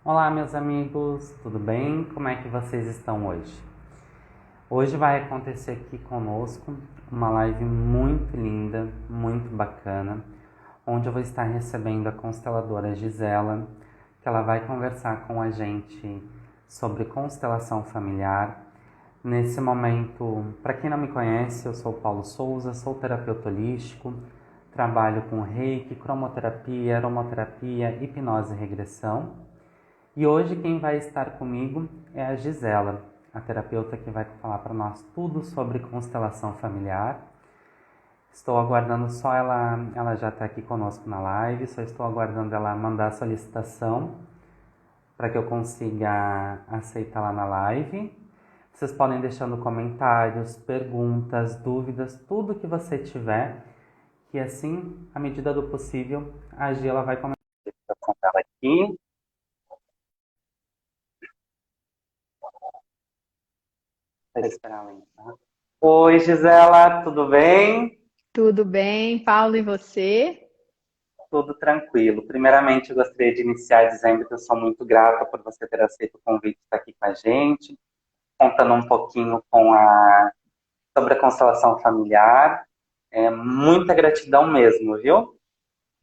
Olá, meus amigos, tudo bem? Como é que vocês estão hoje? Hoje vai acontecer aqui conosco uma live muito linda, muito bacana, onde eu vou estar recebendo a consteladora Gisela, que ela vai conversar com a gente sobre constelação familiar. Nesse momento, para quem não me conhece, eu sou Paulo Souza, sou terapeuta holístico, trabalho com reiki, cromoterapia, aromaterapia, hipnose e regressão. E hoje quem vai estar comigo é a Gisela, a terapeuta que vai falar para nós tudo sobre constelação familiar. Estou aguardando só ela já está aqui conosco na live, só estou aguardando ela mandar a solicitação para que eu consiga aceitá-la na live. Vocês podem deixando comentários, perguntas, dúvidas, tudo que você tiver, que assim, à medida do possível, a Gi ela vai começar a apresentação dela aqui. Vou esperar ela entrar. Oi, Gisela, tudo bem? Tudo bem, Paulo, e você? Tudo tranquilo. Primeiramente, eu gostaria de iniciar dizendo que eu sou muito grata por você ter aceito o convite de estar aqui com a gente, contando um pouquinho sobre a constelação familiar. Muita gratidão mesmo, viu?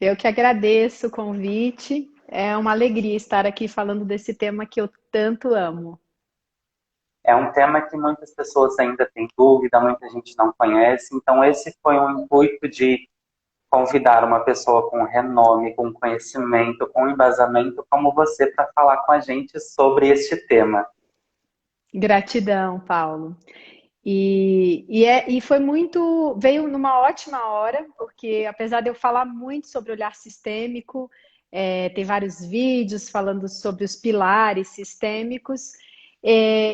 Eu que agradeço o convite. É uma alegria estar aqui falando desse tema que eu tanto amo. É um tema que muitas pessoas ainda têm dúvida, muita gente não conhece, então esse foi um intuito de convidar uma pessoa com renome, com conhecimento, com embasamento como você para falar com a gente sobre este tema. Gratidão, Paulo. E foi muito, veio numa ótima hora, porque apesar de eu falar muito sobre olhar sistêmico, tem vários vídeos falando sobre os pilares sistêmicos.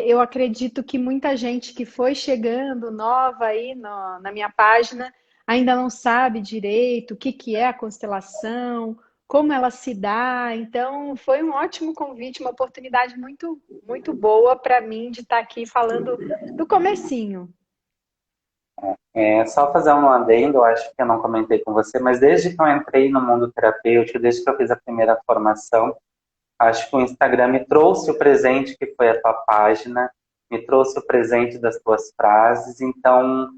Eu acredito que muita gente que foi chegando nova aí na minha página ainda não sabe direito o que que é a constelação, como ela se dá. Então, foi um ótimo convite, uma oportunidade muito, muito boa para mim de estar aqui falando do comecinho. Só fazer um adendo, eu acho que eu não comentei com você, mas desde que eu entrei no mundo terapêutico, desde que eu fiz a primeira formação, acho que o Instagram me trouxe o presente que foi a tua página, me trouxe o presente das tuas frases, então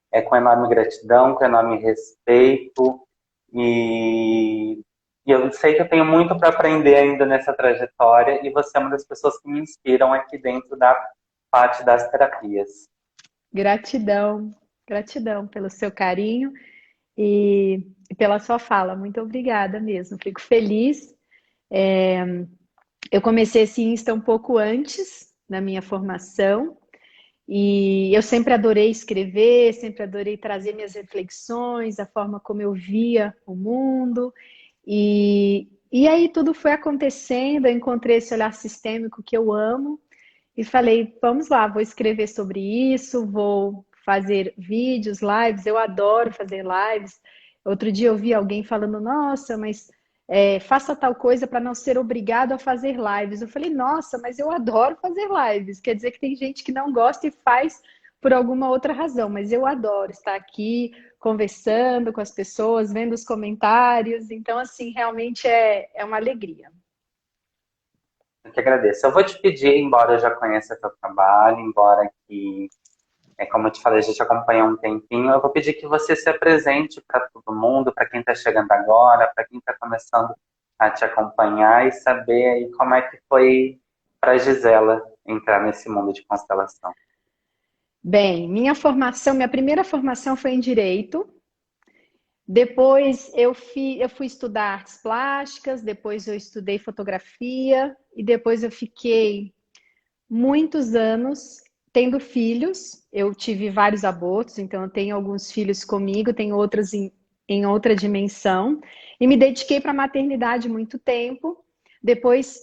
é com enorme gratidão, com enorme respeito e, e eu sei que eu tenho muito para aprender ainda nessa trajetória e você é uma das pessoas que me inspiram aqui dentro da parte das terapias. Gratidão, gratidão pelo seu carinho e pela sua fala. Muito obrigada mesmo. Fico feliz. Eu comecei esse Insta um pouco antes da minha formação e eu sempre adorei escrever, sempre adorei trazer minhas reflexões, a forma como eu via o mundo. E aí tudo foi acontecendo, eu encontrei esse olhar sistêmico que eu amo e falei, vamos lá, vou escrever sobre isso, vou fazer vídeos, lives, eu adoro fazer lives. Outro dia eu vi alguém falando, nossa, mas faça tal coisa para não ser obrigado a fazer lives. Eu falei, nossa, mas eu adoro fazer lives. Quer dizer que tem gente que não gosta e faz por alguma outra razão, mas eu adoro estar aqui conversando com as pessoas, vendo os comentários. Então, assim, realmente é uma alegria. Eu que agradeço. Eu vou te pedir, embora eu já conheça teu trabalho, embora que, como eu te falei, a gente acompanha há um tempinho, eu vou pedir que você se apresente para todo mundo, para quem está chegando agora, para quem está começando a te acompanhar e saber aí como é que foi para Gisela entrar nesse mundo de constelação. Bem, minha primeira formação foi em Direito. Depois eu fui estudar artes plásticas, depois eu estudei fotografia e depois eu fiquei muitos anos tendo filhos. Eu tive vários abortos, então eu tenho alguns filhos comigo, tenho outros em outra dimensão. E me dediquei para a maternidade muito tempo. Depois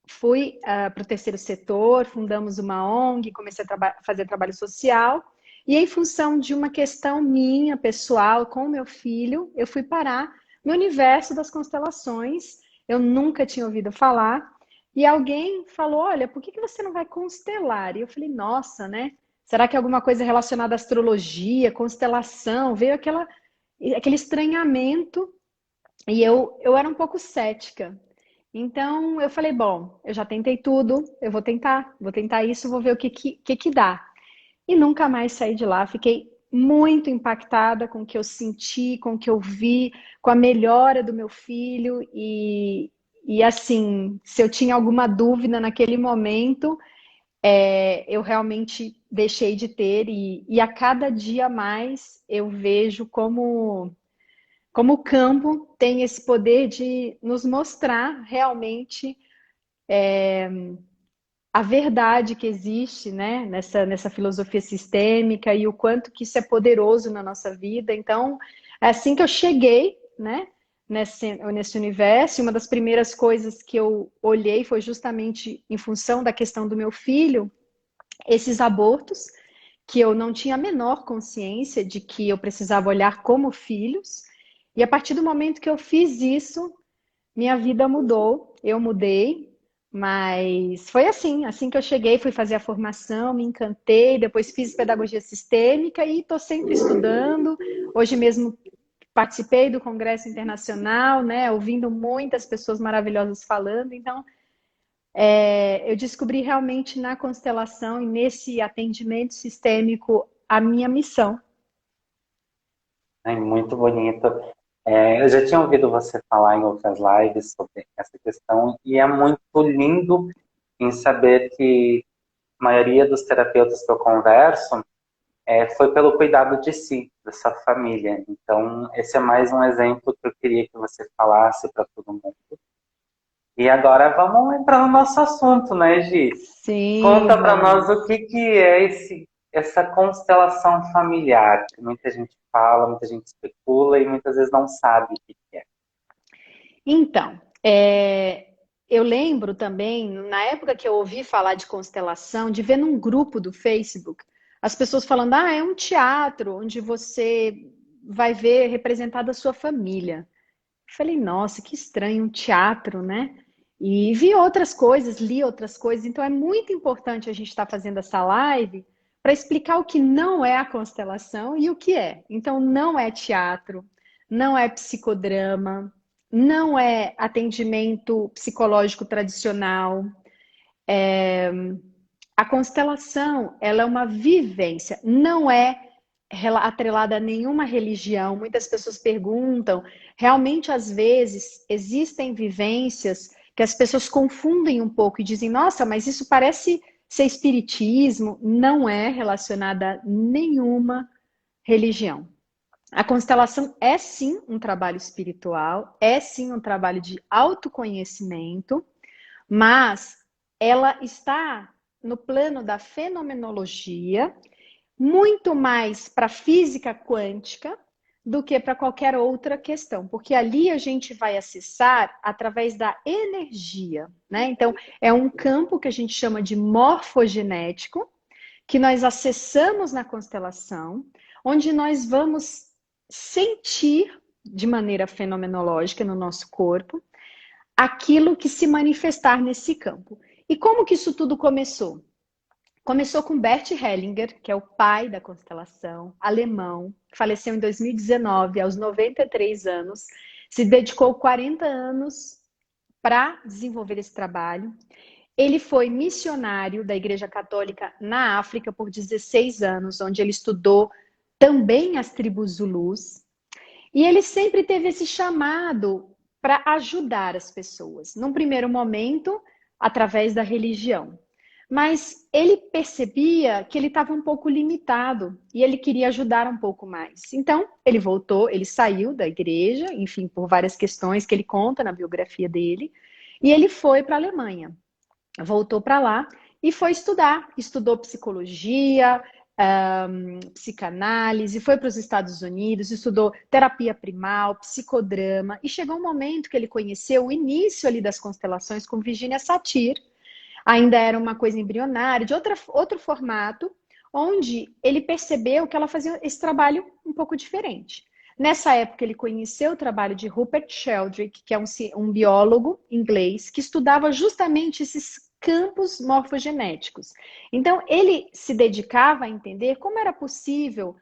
fui para o terceiro setor, fundamos uma ONG, comecei a fazer trabalho social. E em função de uma questão minha, pessoal, com o meu filho, eu fui parar no universo das constelações. Eu nunca tinha ouvido falar. E alguém falou: Olha, por que você não vai constelar? E eu falei: Nossa, né? Será que é alguma coisa relacionada à astrologia, constelação? Veio aquele estranhamento e eu era um pouco cética. Então eu falei, bom, eu já tentei tudo, eu vou tentar isso, vou ver o que dá. E nunca mais saí de lá. Fiquei muito impactada com o que eu senti, com o que eu vi, com a melhora do meu filho. E assim, se eu tinha alguma dúvida naquele momento, eu realmente deixei de ter. E a cada dia mais eu vejo como o campo tem esse poder de nos mostrar realmente a verdade que existe, né, nessa filosofia sistêmica e o quanto que isso é poderoso na nossa vida. Então, é assim que eu cheguei, né, nesse universo. E uma das primeiras coisas que eu olhei foi justamente em função da questão do meu filho, esses abortos, que eu não tinha a menor consciência de que eu precisava olhar como filhos. E a partir do momento que eu fiz isso, minha vida mudou, eu mudei, mas foi assim que eu cheguei, fui fazer a formação, me encantei, depois fiz pedagogia sistêmica e estou sempre estudando. Hoje mesmo participei do Congresso Internacional, né, ouvindo muitas pessoas maravilhosas falando. Então, eu descobri realmente na constelação e nesse atendimento sistêmico a minha missão. É muito bonito. Eu já tinha ouvido você falar em outras lives sobre essa questão, e é muito lindo em saber que a maioria dos terapeutas que eu converso foi pelo cuidado de si, da sua família. Então, esse é mais um exemplo que eu queria que você falasse para todo mundo. E agora vamos entrar no nosso assunto, né, Gi? Sim, Conta para nós vamos. o que é essa constelação familiar, que muita gente fala, muita gente especula e muitas vezes não sabe o que é. Então, eu lembro também, na época que eu ouvi falar de constelação, de ver num grupo do Facebook, as pessoas falando, é um teatro onde você vai ver representada a sua família. Eu falei, nossa, que estranho, um teatro, né? E vi outras coisas, li outras coisas, então é muito importante a gente estar fazendo essa live para explicar o que não é a constelação e o que é. Então, não é teatro, não é psicodrama, não é atendimento psicológico tradicional. A constelação, ela é uma vivência, não é atrelada a nenhuma religião. Muitas pessoas perguntam, realmente às vezes existem vivências que as pessoas confundem um pouco e dizem, nossa, mas isso parece ser espiritismo. Não é relacionada a nenhuma religião. A constelação é sim um trabalho espiritual, é sim um trabalho de autoconhecimento, mas ela está no plano da fenomenologia, muito mais para a física quântica do que para qualquer outra questão, porque ali a gente vai acessar através da energia, né? Então, é um campo que a gente chama de morfogenético, que nós acessamos na constelação, onde nós vamos sentir de maneira fenomenológica no nosso corpo aquilo que se manifestar nesse campo. E como que isso tudo começou? Começou com Bert Hellinger, que é o pai da constelação, alemão, que faleceu em 2019, aos 93 anos, se dedicou 40 anos para desenvolver esse trabalho. Ele foi missionário da Igreja Católica na África por 16 anos, onde ele estudou também as tribos Zulus. E ele sempre teve esse chamado para ajudar as pessoas. Num primeiro momento, através da religião. Mas ele percebia que ele estava um pouco limitado e ele queria ajudar um pouco mais. Então, ele voltou, ele saiu da igreja, enfim, por várias questões que ele conta na biografia dele, e ele foi para a Alemanha. Voltou para lá e foi estudar. Estudou psicologia, psicanálise, foi para os Estados Unidos, estudou terapia primal, psicodrama, e chegou um momento que ele conheceu o início ali das constelações com Virginia Satir. Ainda era uma coisa embrionária, de outro formato, onde ele percebeu que ela fazia esse trabalho um pouco diferente. Nessa época, ele conheceu o trabalho de Rupert Sheldrake, que é um biólogo inglês, que estudava justamente esses campos morfogenéticos. Então, ele se dedicava a entender como era possível,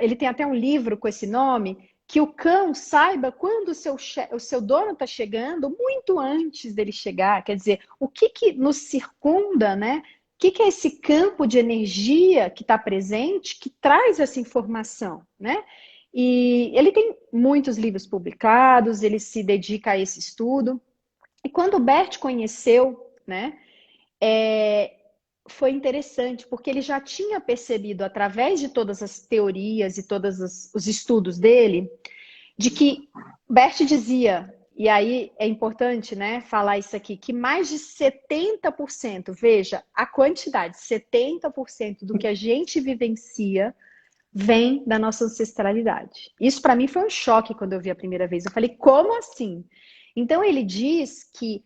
ele tem até um livro com esse nome, que o cão saiba quando o seu dono está chegando, muito antes dele chegar. Quer dizer, o que que nos circunda, né? O que que é esse campo de energia que está presente, que traz essa informação, né? E ele tem muitos livros publicados, ele se dedica a esse estudo. E quando o Bert conheceu, né, foi interessante, porque ele já tinha percebido, através de todas as teorias e todos os estudos dele, de que Bert dizia, e aí é importante, né, falar isso aqui, que mais de 70%, veja a quantidade, 70% do que a gente vivencia vem da nossa ancestralidade. Isso para mim foi um choque quando eu vi a primeira vez. Eu falei, como assim? Então ele diz que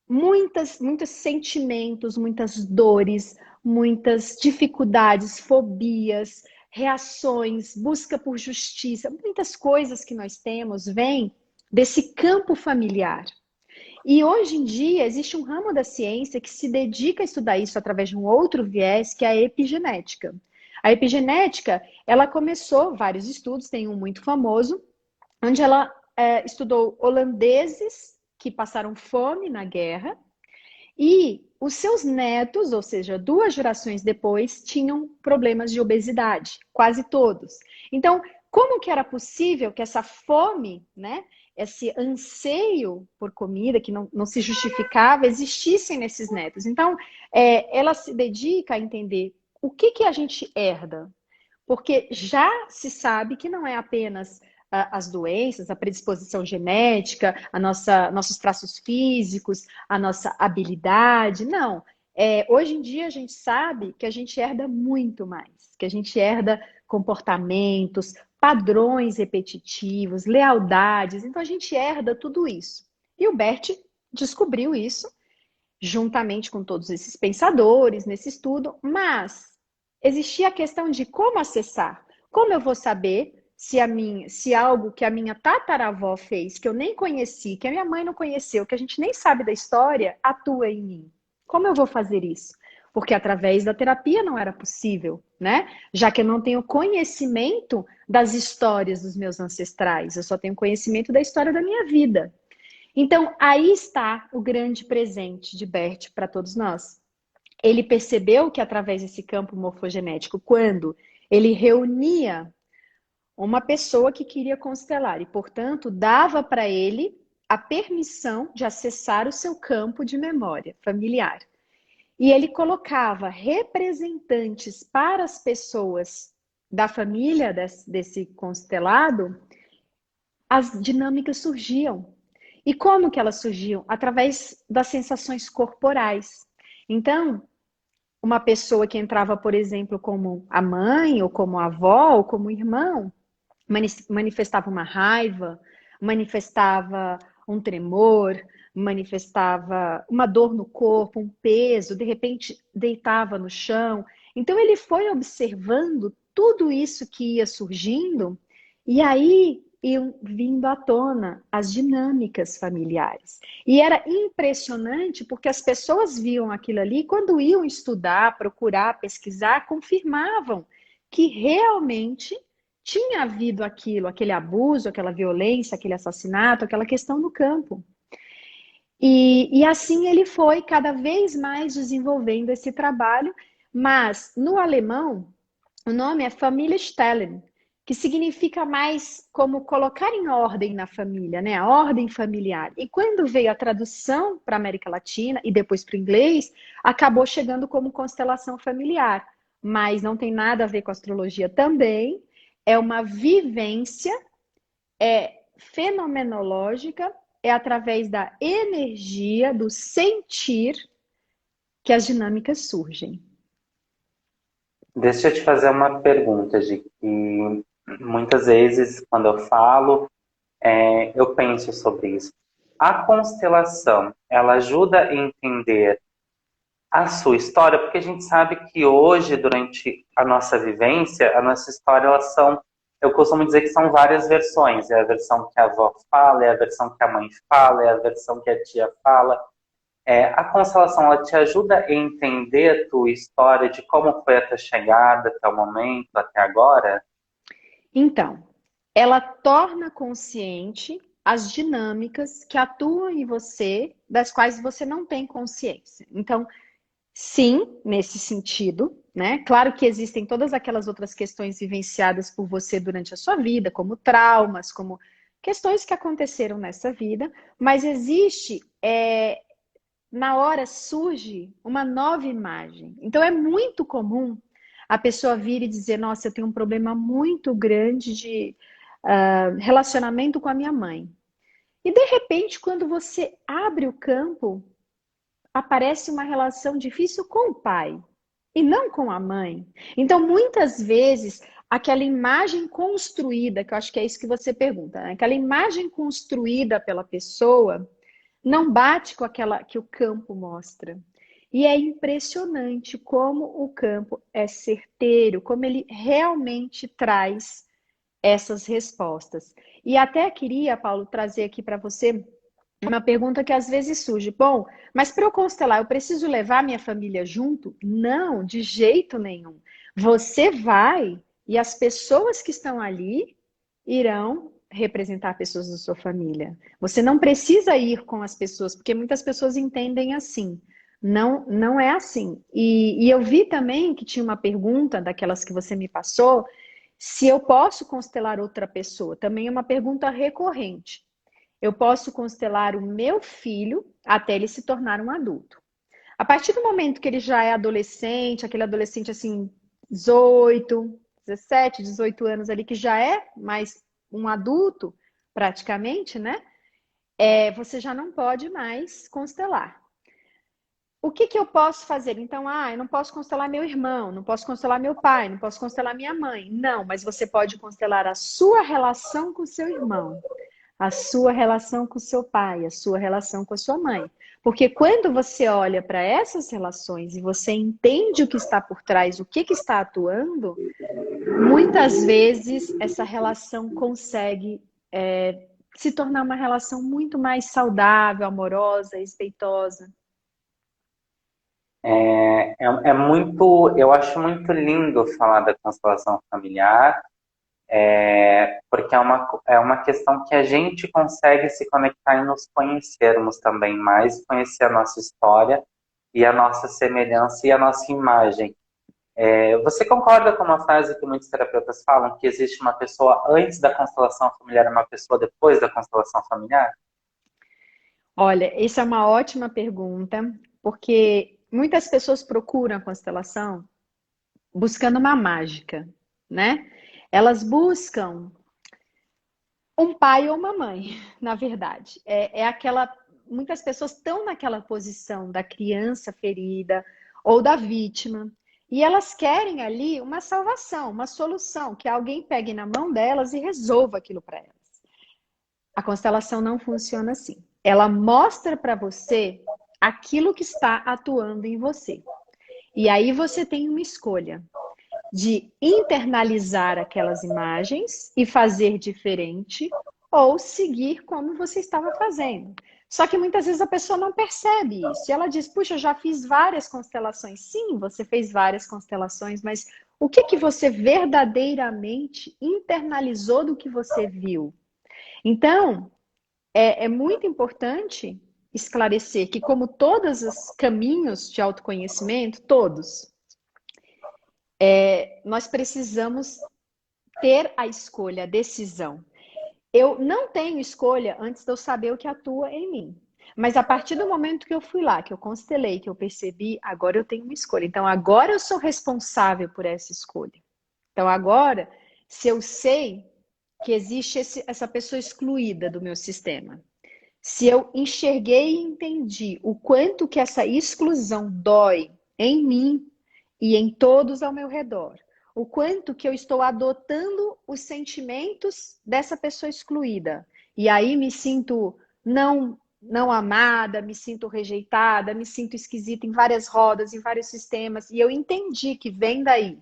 muitos sentimentos, muitas dores, muitas dificuldades, fobias, reações, busca por justiça, muitas coisas que nós temos vêm desse campo familiar. E hoje em dia existe um ramo da ciência que se dedica a estudar isso através de um outro viés, que é a epigenética. A epigenética, ela começou vários estudos, tem um muito famoso, onde ela estudou holandeses que passaram fome na guerra e os seus netos, ou seja, 2 gerações depois, tinham problemas de obesidade, quase todos. Então, como que era possível que essa fome, né, esse anseio por comida que não se justificava, existissem nesses netos? Então, ela se dedica a entender o que a gente herda, porque já se sabe que não é apenas as doenças, a predisposição genética, nossos traços físicos, a nossa habilidade. Não. Hoje em dia a gente sabe que a gente herda muito mais, que a gente herda comportamentos, padrões repetitivos, lealdades. Então a gente herda tudo isso. E o Bert descobriu isso juntamente com todos esses pensadores nesse estudo, mas existia a questão de como acessar. Como eu vou saber se algo que a minha tataravó fez, que eu nem conheci, que a minha mãe não conheceu, que a gente nem sabe da história, atua em mim? Como eu vou fazer isso? Porque através da terapia não era possível, né? Já que eu não tenho conhecimento das histórias dos meus ancestrais, eu só tenho conhecimento da história da minha vida. Então, aí está o grande presente de Bert para todos nós. Ele percebeu que através desse campo morfogenético, quando ele reunia uma pessoa que queria constelar e, portanto, dava para ele a permissão de acessar o seu campo de memória familiar. E ele colocava representantes para as pessoas da família desse constelado, as dinâmicas surgiam. E como que elas surgiam? Através das sensações corporais. Então, uma pessoa que entrava, por exemplo, como a mãe, ou como a avó, ou como irmão, manifestava uma raiva, manifestava um tremor, manifestava uma dor no corpo, um peso, de repente deitava no chão. Então ele foi observando tudo isso que ia surgindo, e aí iam vindo à tona as dinâmicas familiares. E era impressionante porque as pessoas viam aquilo ali, quando iam estudar, procurar, pesquisar, confirmavam que realmente tinha havido aquilo, aquele abuso, aquela violência, aquele assassinato, aquela questão no campo. E assim ele foi cada vez mais desenvolvendo esse trabalho, mas no alemão o nome é Familienstellen, que significa mais como colocar em ordem na família, né? A ordem familiar. E quando veio a tradução para a América Latina e depois para o inglês, acabou chegando como constelação familiar. Mas não tem nada a ver com astrologia também. É uma vivência fenomenológica, é através da energia, do sentir, que as dinâmicas surgem. Deixa eu te fazer uma pergunta, de que muitas vezes, quando eu falo, eu penso sobre isso. A constelação, ela ajuda a entender a sua história, porque a gente sabe que hoje, durante a nossa vivência, a nossa história, elas são, eu costumo dizer que são várias versões. É a versão que a avó fala, é a versão que a mãe fala, é a versão que a tia fala. A constelação, ela te ajuda a entender a tua história, de como foi a tua chegada até o momento, até agora? Então, ela torna consciente as dinâmicas que atuam em você, das quais você não tem consciência. Então, sim, nesse sentido, né? Claro que existem todas aquelas outras questões vivenciadas por você durante a sua vida, como traumas, como questões que aconteceram nessa vida, mas existe, na hora surge uma nova imagem. Então é muito comum a pessoa vir e dizer: nossa, eu tenho um problema muito grande de relacionamento com a minha mãe. E de repente, quando você abre o campo, aparece uma relação difícil com o pai e não com a mãe. Então, muitas vezes, aquela imagem construída, que eu acho que é isso que você pergunta, né? Aquela imagem construída pela pessoa não bate com aquela que o campo mostra. E é impressionante como o campo é certeiro, como ele realmente traz essas respostas. E até queria, Paulo, trazer aqui para você uma pergunta que às vezes surge. Bom, mas para eu constelar, eu preciso levar minha família junto? Não, de jeito nenhum. Você vai e as pessoas que estão ali irão representar pessoas da sua família. Você não precisa ir com as pessoas, porque muitas pessoas entendem assim. Não, não é assim. E eu vi também que tinha uma pergunta daquelas que você me passou, se eu posso constelar outra pessoa. Também é uma pergunta recorrente. Eu posso constelar o meu filho até ele se tornar um adulto. A partir do momento que ele já é adolescente, aquele adolescente assim, 18, 17, 18 anos ali, que já é mais um adulto, praticamente, né? Você já não pode mais constelar. O que eu posso fazer? Então, eu não posso constelar meu irmão, não posso constelar meu pai, não posso constelar minha mãe. Não, mas você pode constelar a sua relação com o seu irmão, a sua relação com o seu pai, a sua relação com a sua mãe. Porque quando você olha para essas relações e você entende o que está por trás, o que está atuando, muitas vezes essa relação consegue se tornar uma relação muito mais saudável, amorosa, respeitosa. É muito, eu acho muito lindo falar da constelação familiar, porque é uma questão que a gente consegue se conectar e nos conhecermos também mais, conhecer a nossa história e a nossa semelhança e a nossa imagem. Você concorda com uma frase que muitos terapeutas falam, que existe uma pessoa antes da constelação familiar e uma pessoa depois da constelação familiar? Olha, essa é uma ótima pergunta, porque muitas pessoas procuram a constelação buscando uma mágica, né? Elas buscam um pai ou uma mãe, na verdade. Muitas pessoas estão naquela posição da criança ferida ou da vítima, e elas querem ali uma salvação, uma solução, que alguém pegue na mão delas e resolva aquilo para elas. A constelação não funciona assim. Ela mostra para você aquilo que está atuando em você. E aí você tem uma escolha de internalizar aquelas imagens e fazer diferente ou seguir como você estava fazendo. Só que muitas vezes a pessoa não percebe isso. E ela diz: puxa, eu já fiz várias constelações. Sim, você fez várias constelações, mas o que você verdadeiramente internalizou do que você viu? Então, é muito importante esclarecer que, como todos os caminhos de autoconhecimento, todos, nós precisamos ter a escolha, a decisão. Eu não tenho escolha antes de eu saber o que atua em mim. Mas a partir do momento que eu fui lá, que eu constelei, que eu percebi, agora eu tenho uma escolha. Então agora eu sou responsável por essa escolha. Então agora, se eu sei que existe essa pessoa excluída do meu sistema, se eu enxerguei e entendi o quanto que essa exclusão dói em mim e em todos ao meu redor, o quanto que eu estou adotando os sentimentos dessa pessoa excluída, e aí me sinto não amada, me sinto rejeitada, me sinto esquisita em várias rodas, em vários sistemas, e eu entendi que vem daí.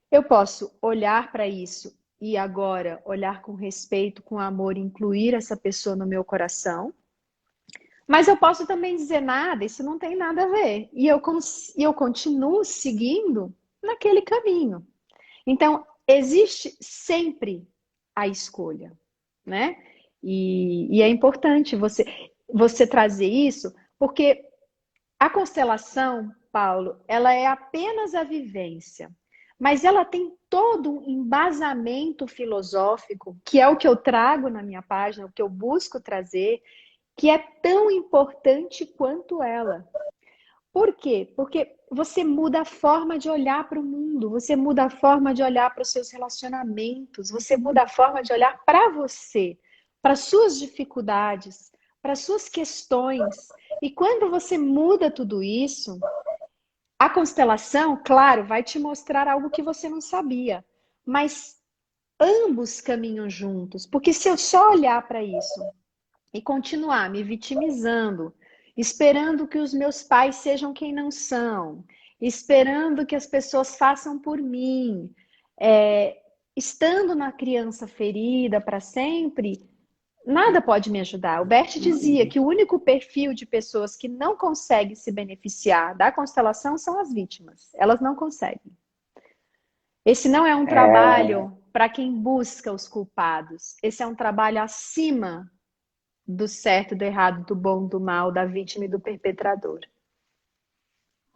Eu posso olhar para isso e agora olhar com respeito, com amor, incluir essa pessoa no meu coração. Mas eu posso também dizer: nada, isso não tem nada a ver. E eu continuo seguindo naquele caminho. Então, existe sempre a escolha, né? E é importante você trazer isso, porque a constelação, Paulo, ela é apenas a vivência, mas ela tem todo um embasamento filosófico, que é o que eu trago na minha página, o que eu busco trazer, que é tão importante quanto ela. Por quê? Porque você muda a forma de olhar para o mundo, você muda a forma de olhar para os seus relacionamentos, você muda a forma de olhar para você, para suas dificuldades, para suas questões. E quando você muda tudo isso, a constelação, claro, vai te mostrar algo que você não sabia, mas ambos caminham juntos, porque se eu só olhar para isso e continuar me vitimizando, esperando que os meus pais sejam quem não são, esperando que as pessoas façam por mim, estando na criança ferida para sempre, nada pode me ajudar. O Bert dizia que o único perfil de pessoas que não conseguem se beneficiar da constelação são as vítimas. Elas não conseguem. Esse não é um É, trabalho para quem busca os culpados. Esse é um trabalho acima do certo, do errado, do bom, do mal, da vítima e do perpetrador.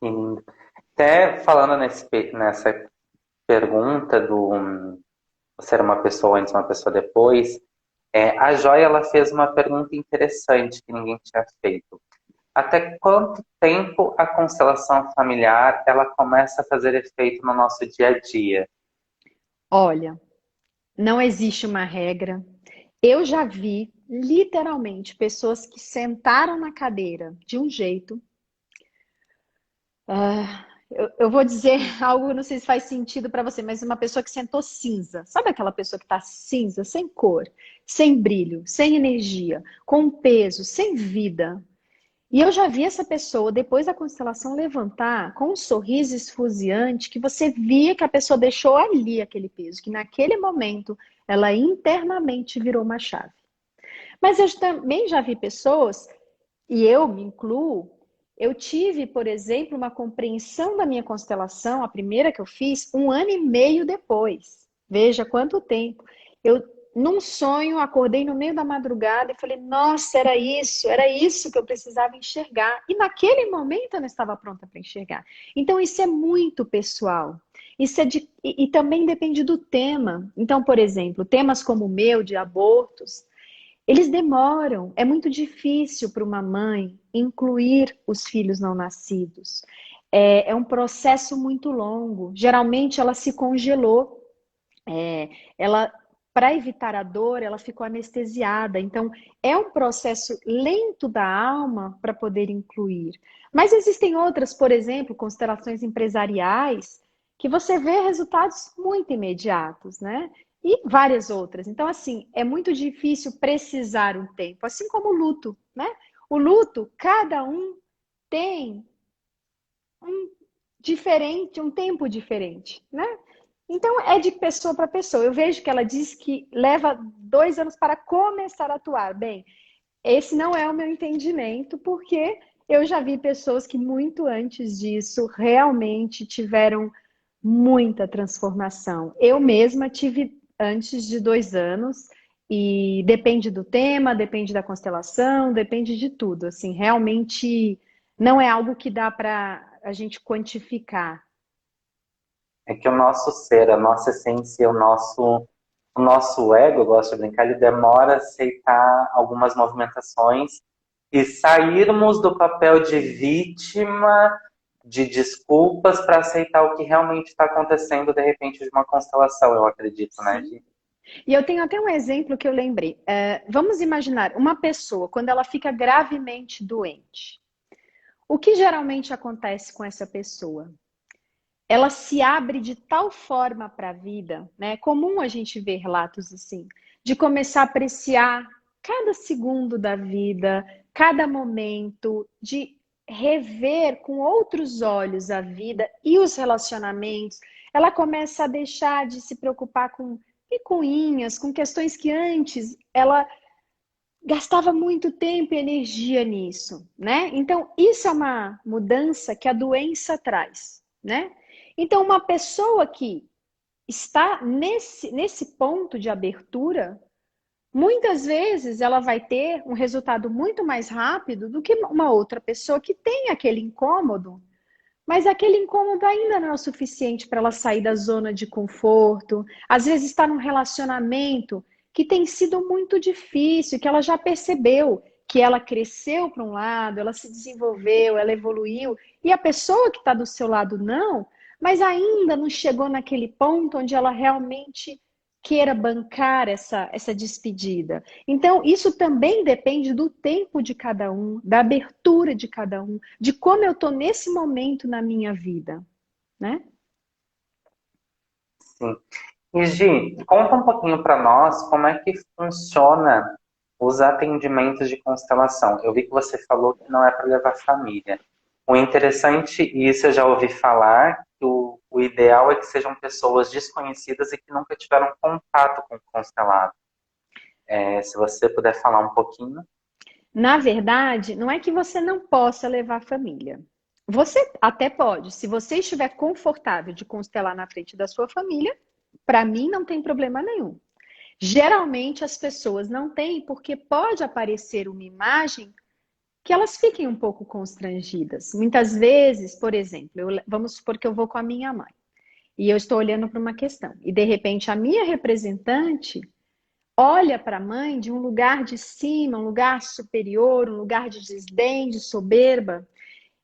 sim. Até falando nessa pergunta do ser uma pessoa antes, uma pessoa depois, a Joia ela fez uma pergunta interessante que ninguém tinha feito. Até quanto tempo a constelação familiar ela começa a fazer efeito no nosso dia a dia? Olha, não existe uma regra. Eu já vi, literalmente, pessoas que sentaram na cadeira de um jeito. Eu vou dizer algo, não sei se faz sentido para você, mas uma pessoa que sentou cinza. Sabe aquela pessoa que está cinza, sem cor, sem brilho, sem energia, com peso, sem vida? E eu já vi essa pessoa, depois da constelação, levantar com um sorriso esfuziante, que você via que a pessoa deixou ali aquele peso, que naquele momento ela internamente virou uma chave. Mas eu também já vi pessoas, e eu me incluo, eu tive, por exemplo, uma compreensão da minha constelação, a primeira que eu fiz, 1 ano e meio depois. Veja quanto tempo. Eu, num sonho, acordei no meio da madrugada e falei, nossa, era isso que eu precisava enxergar. E naquele momento eu não estava pronta para enxergar. Então, isso é muito pessoal. E também depende do tema. Então, por exemplo, temas como o meu, de abortos, eles demoram, é muito difícil para uma mãe incluir os filhos não nascidos. É um processo muito longo. Geralmente ela se congelou. Ela, para evitar a dor, ela ficou anestesiada. Então, é um processo lento da alma para poder incluir. Mas existem outras, por exemplo, constelações empresariais, que você vê resultados muito imediatos, né? E várias outras. Então, assim, é muito difícil precisar um tempo, assim como o luto, né? O luto, cada um tem um diferente, um tempo diferente, né? Então, é de pessoa para pessoa. Eu vejo que ela diz que leva 2 anos para começar a atuar. Bem, esse não é o meu entendimento, porque eu já vi pessoas que muito antes disso realmente tiveram muita transformação. Eu mesma tive antes de 2 anos, e depende do tema, depende da constelação, depende de tudo. Assim, realmente não é algo que dá para a gente quantificar. É que o nosso ser, a nossa essência, o nosso ego, eu gosto de brincar, ele demora a aceitar algumas movimentações e sairmos do papel de vítima, de desculpas, para aceitar o que realmente está acontecendo, de repente, de uma constelação, eu acredito, né, Sim. Gi? E eu tenho até um exemplo que eu lembrei. Vamos imaginar uma pessoa quando ela fica gravemente doente. O que geralmente acontece com essa pessoa? Ela se abre de tal forma para a vida, né? É comum a gente ver relatos assim, de começar a apreciar cada segundo da vida, cada momento, de rever com outros olhos a vida e os relacionamentos. Ela começa a deixar de se preocupar com picuinhas, com questões que antes ela gastava muito tempo e energia nisso, né? Então, isso é uma mudança que a doença traz, né? Então, uma pessoa que está nesse ponto de abertura, muitas vezes ela vai ter um resultado muito mais rápido do que uma outra pessoa que tem aquele incômodo, mas aquele incômodo ainda não é o suficiente para ela sair da zona de conforto. Às vezes está num relacionamento que tem sido muito difícil, que ela já percebeu que ela cresceu para um lado, ela se desenvolveu, ela evoluiu, e a pessoa que está do seu lado não, mas ainda não chegou naquele ponto onde ela realmente queira bancar essa despedida. Então, isso também depende do tempo de cada um, da abertura de cada um, de como eu estou nesse momento na minha vida, né? Sim. E Gi, conta um pouquinho para nós como é que funciona os atendimentos de constelação. Eu vi que você falou que não é para levar família. O interessante, e isso eu já ouvi falar, que o ideal é que sejam pessoas desconhecidas e que nunca tiveram contato com o constelado. Se você puder falar um pouquinho. Na verdade, não é que você não possa levar a família. Você até pode, se você estiver confortável de constelar na frente da sua família, para mim não tem problema nenhum. Geralmente as pessoas não têm porque pode aparecer uma imagem que elas fiquem um pouco constrangidas. Muitas vezes, por exemplo, vamos supor que eu vou com a minha mãe e eu estou olhando para uma questão e de repente a minha representante olha para a mãe de um lugar de cima, um lugar superior, um lugar de desdém, de soberba.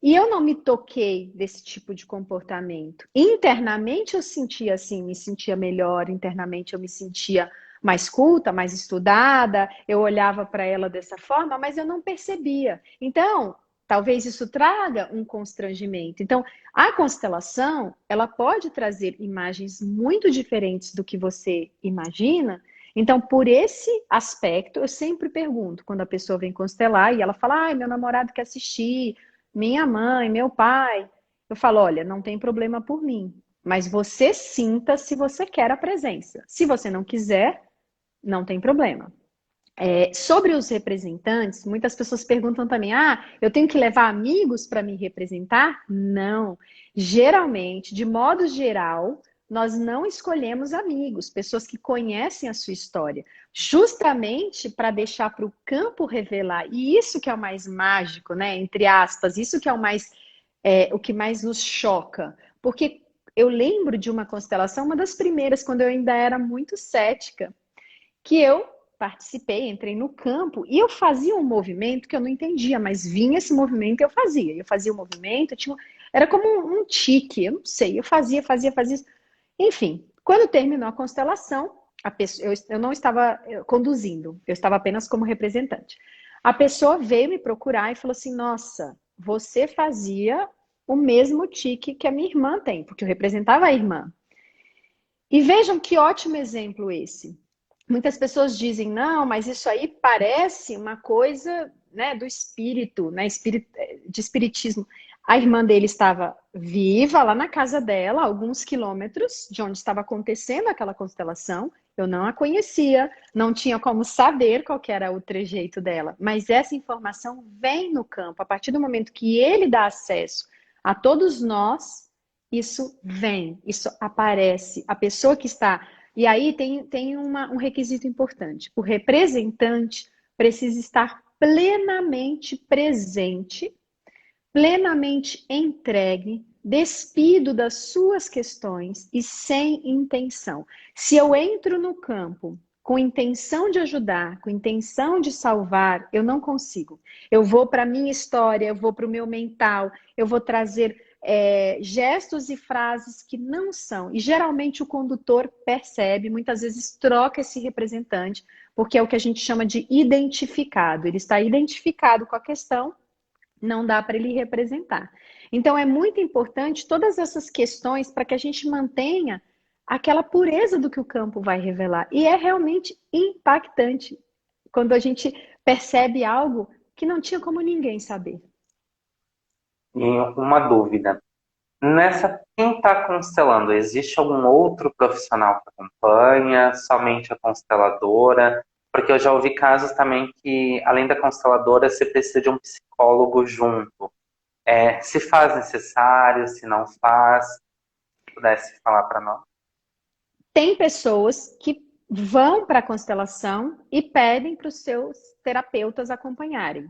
E eu não me toquei desse tipo de comportamento. Internamente eu sentia assim, me sentia melhor, internamente eu me sentia mais culta, mais estudada, eu olhava para ela dessa forma, mas eu não percebia. Então, talvez isso traga um constrangimento. Então, a constelação, ela pode trazer imagens muito diferentes do que você imagina. Então, por esse aspecto, eu sempre pergunto, quando a pessoa vem constelar e ela fala, ai, meu namorado quer assistir, minha mãe, meu pai. Eu falo, olha, não tem problema por mim, mas você sinta se você quer a presença. Se você não quiser, não tem problema. Sobre os representantes, muitas pessoas perguntam também: ah, eu tenho que levar amigos para me representar? Não. Geralmente, de modo geral, nós não escolhemos amigos, pessoas que conhecem a sua história, justamente para deixar para o campo revelar. E isso que é o mais mágico, né? Entre aspas, isso que é o que mais nos choca. Porque eu lembro de uma constelação, uma das primeiras, quando eu ainda era muito cética, que eu participei, entrei no campo e eu fazia um movimento que eu não entendia, mas vinha esse movimento e eu fazia. Eu fazia o movimento, era como um tique, eu não sei, eu fazia. Enfim, quando terminou a constelação, eu não estava conduzindo, eu estava apenas como representante. A pessoa veio me procurar e falou assim: nossa, você fazia o mesmo tique que a minha irmã tem, porque eu representava a irmã. E vejam que ótimo exemplo esse. Muitas pessoas dizem, não, mas isso aí parece uma coisa, né, do espírito, né, de espiritismo. A irmã dele estava viva lá na casa dela, a alguns quilômetros de onde estava acontecendo aquela constelação. Eu não a conhecia, não tinha como saber qual que era o trejeito dela. Mas essa informação vem no campo. A partir do momento que ele dá acesso a todos nós, isso vem, isso aparece. A pessoa que está. E aí tem um requisito importante. O representante precisa estar plenamente presente, plenamente entregue, despido das suas questões e sem intenção. Se eu entro no campo com intenção de ajudar, com intenção de salvar, eu não consigo. Eu vou para a minha história, eu vou para o meu mental, eu vou trazer gestos e frases que não são. E geralmente o condutor percebe, muitas vezes troca esse representante, porque é o que a gente chama de identificado. Ele está identificado com a questão, não dá para ele representar. Então é muito importante todas essas questões para que a gente mantenha aquela pureza do que o campo vai revelar. E é realmente impactante quando a gente percebe algo que não tinha como ninguém saber. E uma dúvida. Quem está constelando, existe algum outro profissional que acompanha? Somente a consteladora? Porque eu já ouvi casos também que, além da consteladora, você precisa de um psicólogo junto. Se faz necessário, se não faz, se pudesse falar para nós. Tem pessoas que vão para a constelação e pedem para os seus terapeutas acompanharem.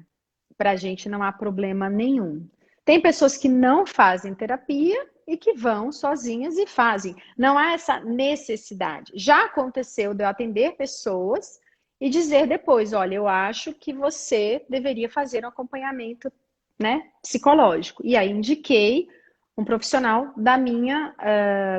Para a gente não há problema nenhum. Tem pessoas que não fazem terapia e que vão sozinhas e fazem. Não há essa necessidade. Já aconteceu de eu atender pessoas e dizer depois, olha, eu acho que você deveria fazer um acompanhamento, né, psicológico. E aí indiquei um profissional da minha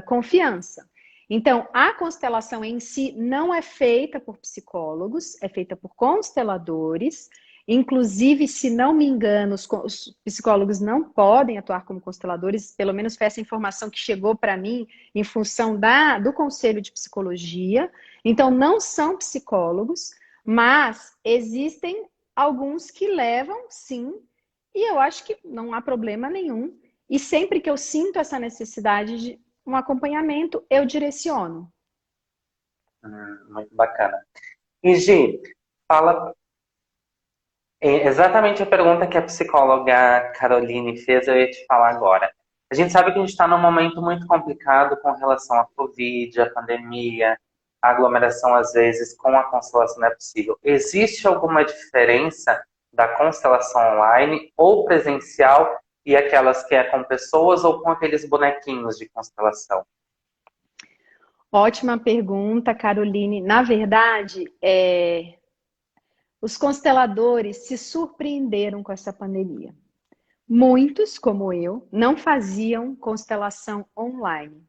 confiança. Então, a constelação em si não é feita por psicólogos, é feita por consteladores. Inclusive, se não me engano, os psicólogos não podem atuar como consteladores, pelo menos foi essa informação que chegou para mim em função do Conselho de Psicologia. Então, não são psicólogos, mas existem alguns que levam, sim, e eu acho que não há problema nenhum. E sempre que eu sinto essa necessidade de um acompanhamento, eu direciono. Muito bacana. E Gi, fala exatamente a pergunta que a psicóloga Caroline fez, eu ia te falar agora. A gente sabe que a gente está num momento muito complicado com relação à Covid, à pandemia, a aglomeração às vezes com a constelação não é possível. Existe alguma diferença da constelação online ou presencial e aquelas que é com pessoas ou com aqueles bonequinhos de constelação? Ótima pergunta, Caroline. Na verdade, os consteladores se surpreenderam com essa pandemia. Muitos, como eu, não faziam constelação online.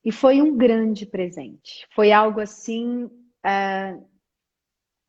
E foi um grande presente. Foi algo assim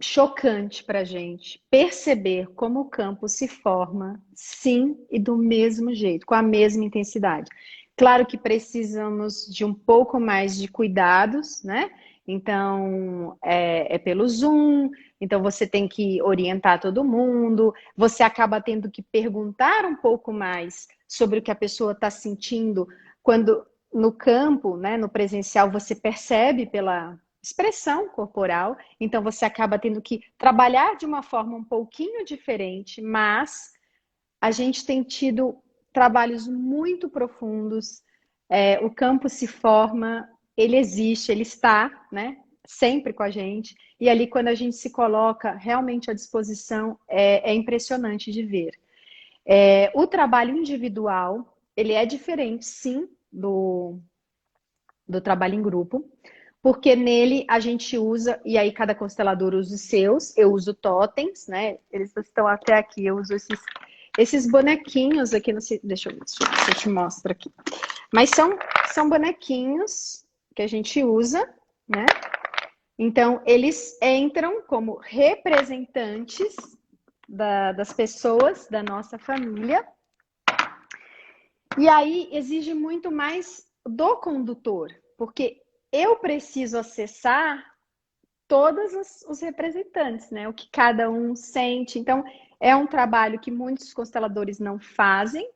chocante para a gente perceber como o campo se forma, sim, e do mesmo jeito, com a mesma intensidade. Claro que precisamos de um pouco mais de cuidados, né? Então, é pelo Zoom, então você tem que orientar todo mundo, você acaba tendo que perguntar um pouco mais sobre o que a pessoa está sentindo, quando no campo, né, no presencial, você percebe pela expressão corporal, então você acaba tendo que trabalhar de uma forma um pouquinho diferente, mas a gente tem tido trabalhos muito profundos, o campo se forma, ele existe, ele está, né, sempre com a gente, e ali quando a gente se coloca realmente à disposição, é impressionante de ver. O trabalho individual, ele é diferente, sim, do trabalho em grupo, porque nele a gente usa, e aí cada constelador usa os seus, eu uso totens, né? Eles estão até aqui, eu uso esses bonequinhos aqui, não sei, deixa eu ver se eu te mostro aqui. Mas são bonequinhos que a gente usa, né? Então, eles entram como representantes das pessoas da nossa família. E aí exige muito mais do condutor, porque eu preciso acessar todos os representantes, né? O que cada um sente. Então, é um trabalho que muitos consteladores não fazem,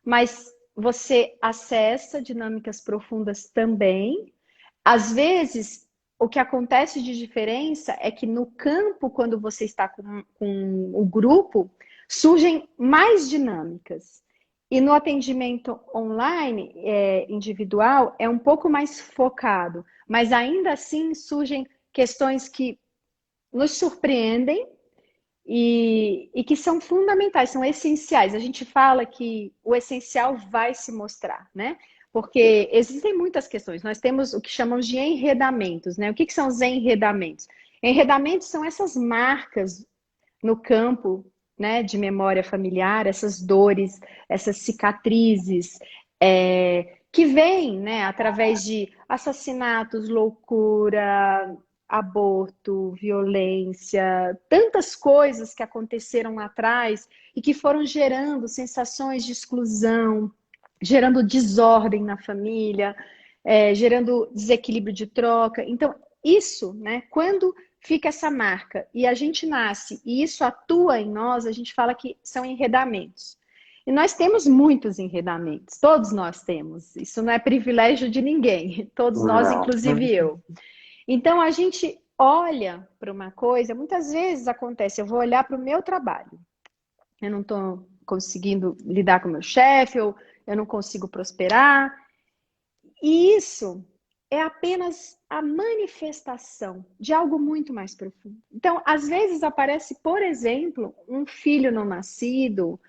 mas você acessa dinâmicas profundas também. Às vezes, o que acontece de diferença é que no campo, quando você está com o grupo, surgem mais dinâmicas. E no atendimento online, individual, é um pouco mais focado, mas ainda assim surgem questões que nos surpreendem e que são fundamentais, são essenciais. A gente fala que o essencial vai se mostrar, né? Porque existem muitas questões. Nós temos o que chamamos de enredamentos, né? O que são os enredamentos? Enredamentos são essas marcas no campo, né, de memória familiar, essas dores, essas cicatrizes, que vêm, né, através de assassinatos, loucura, aborto, violência, tantas coisas que aconteceram lá atrás e que foram gerando sensações de exclusão, gerando desordem na família, gerando desequilíbrio de troca. Então, isso, né, quando fica essa marca e a gente nasce e isso atua em nós, a gente fala que são enredamentos. E nós temos muitos enredamentos, todos nós temos. Isso não é privilégio de ninguém, todos nós, Não. inclusive eu. Então a gente olha para uma coisa, muitas vezes acontece, eu vou olhar para o meu trabalho. Eu não estou conseguindo lidar com o meu chefe, ou eu não consigo prosperar. E isso é apenas a manifestação de algo muito mais profundo. Então, às vezes aparece, por exemplo, um filho não nascido,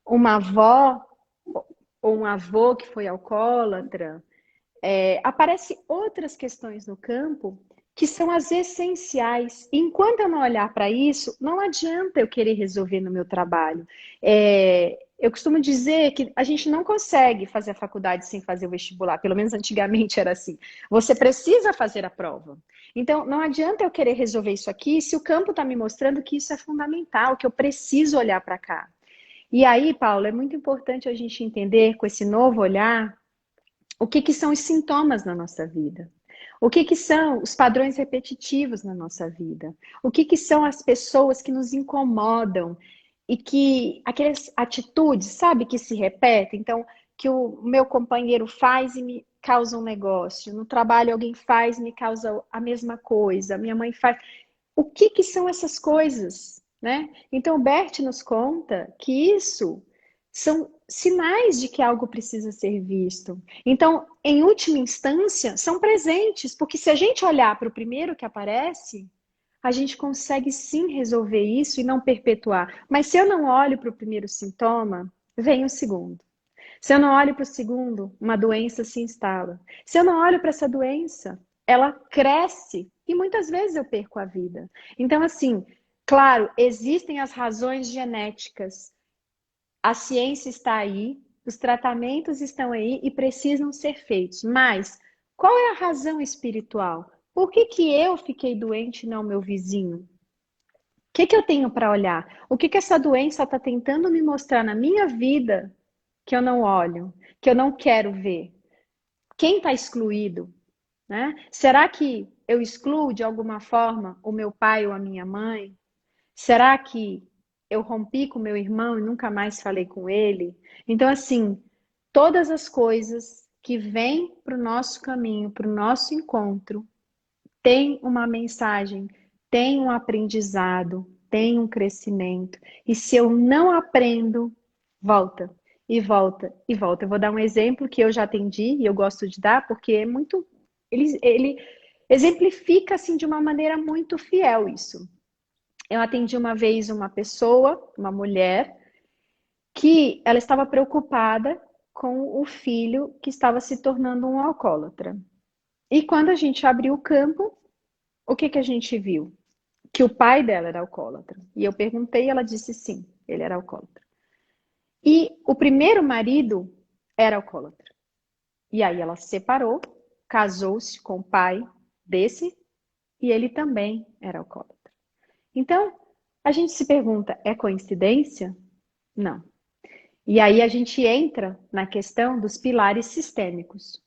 uma avó ou um avô que foi alcoólatra. Aparece outras questões no campo que são as essenciais. E enquanto eu não olhar para isso, não adianta eu querer resolver no meu trabalho. Eu costumo dizer que a gente não consegue fazer a faculdade sem fazer o vestibular, pelo menos antigamente era assim. Você precisa fazer a prova. Então, não adianta eu querer resolver isso aqui se o campo está me mostrando que isso é fundamental, que eu preciso olhar para cá. E aí, Paulo, é muito importante a gente entender com esse novo olhar o que são os sintomas na nossa vida. O que são os padrões repetitivos na nossa vida? O que são as pessoas que nos incomodam e que aquelas atitudes, sabe, que se repetem? Então, que o meu companheiro faz e me causa um negócio. No trabalho alguém faz e me causa a mesma coisa. Minha mãe faz. O que são essas coisas, né? Então, o Bert nos conta que isso são sinais de que algo precisa ser visto. Então, em última instância, são presentes, porque se a gente olhar para o primeiro que aparece, a gente consegue sim resolver isso e não perpetuar. Mas se eu não olho para o primeiro sintoma, vem o segundo. Se eu não olho para o segundo, uma doença se instala. Se eu não olho para essa doença, ela cresce e muitas vezes eu perco a vida. Então, assim, claro, existem as razões genéticas. A ciência está aí, os tratamentos estão aí e precisam ser feitos. Mas qual é a razão espiritual? Por que eu fiquei doente e não meu vizinho? O que eu tenho para olhar? O que essa doença está tentando me mostrar na minha vida que eu não olho, que eu não quero ver? Quem está excluído? Né? Será que eu excluo de alguma forma o meu pai ou a minha mãe? Será que eu rompi com meu irmão e nunca mais falei com ele? Então, assim, todas as coisas que vêm para o nosso caminho, para o nosso encontro, têm uma mensagem, têm um aprendizado, têm um crescimento. E se eu não aprendo, volta, e volta, e volta. Eu vou dar um exemplo que eu já atendi e eu gosto de dar, porque é muito. Ele exemplifica assim de uma maneira muito fiel isso. Eu atendi uma vez uma pessoa, uma mulher, que ela estava preocupada com o filho que estava se tornando um alcoólatra. E quando a gente abriu o campo, o que a gente viu? Que o pai dela era alcoólatra. E eu perguntei, ela disse sim, ele era alcoólatra. E o primeiro marido era alcoólatra. E aí ela se separou, casou-se com o pai desse, e ele também era alcoólatra. Então, a gente se pergunta, é coincidência? Não. E aí a gente entra na questão dos pilares sistêmicos.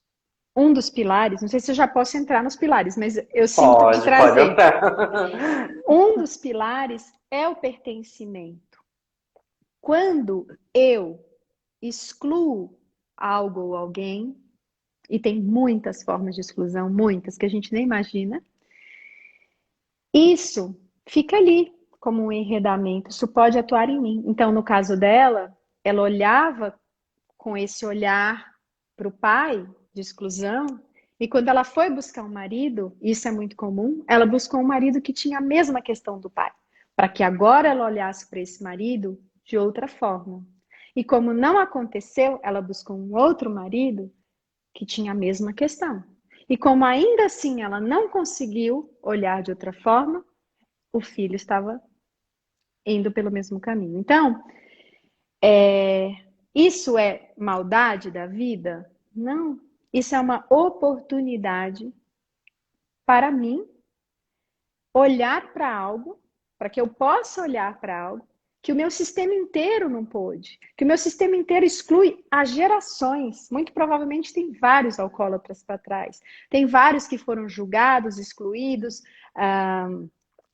Um dos pilares, não sei se eu já posso entrar nos pilares, mas eu sinto de Pode trazer. entrar. Um dos pilares é o pertencimento. Quando eu excluo algo ou alguém, e tem muitas formas de exclusão, muitas que a gente nem imagina, isso fica ali como um enredamento, isso pode atuar em mim. Então, no caso dela, ela olhava com esse olhar para o pai de exclusão, e quando ela foi buscar um marido, isso é muito comum, ela buscou um marido que tinha a mesma questão do pai, para que agora ela olhasse para esse marido de outra forma. E como não aconteceu, ela buscou um outro marido que tinha a mesma questão. E como ainda assim ela não conseguiu olhar de outra forma, o filho estava indo pelo mesmo caminho. Então, isso é maldade da vida? Não. Isso é uma oportunidade para mim olhar para algo, para que eu possa olhar para algo que o meu sistema inteiro não pôde, que o meu sistema inteiro exclui as gerações. Muito provavelmente tem vários alcoólatras para trás, tem vários que foram julgados, excluídos,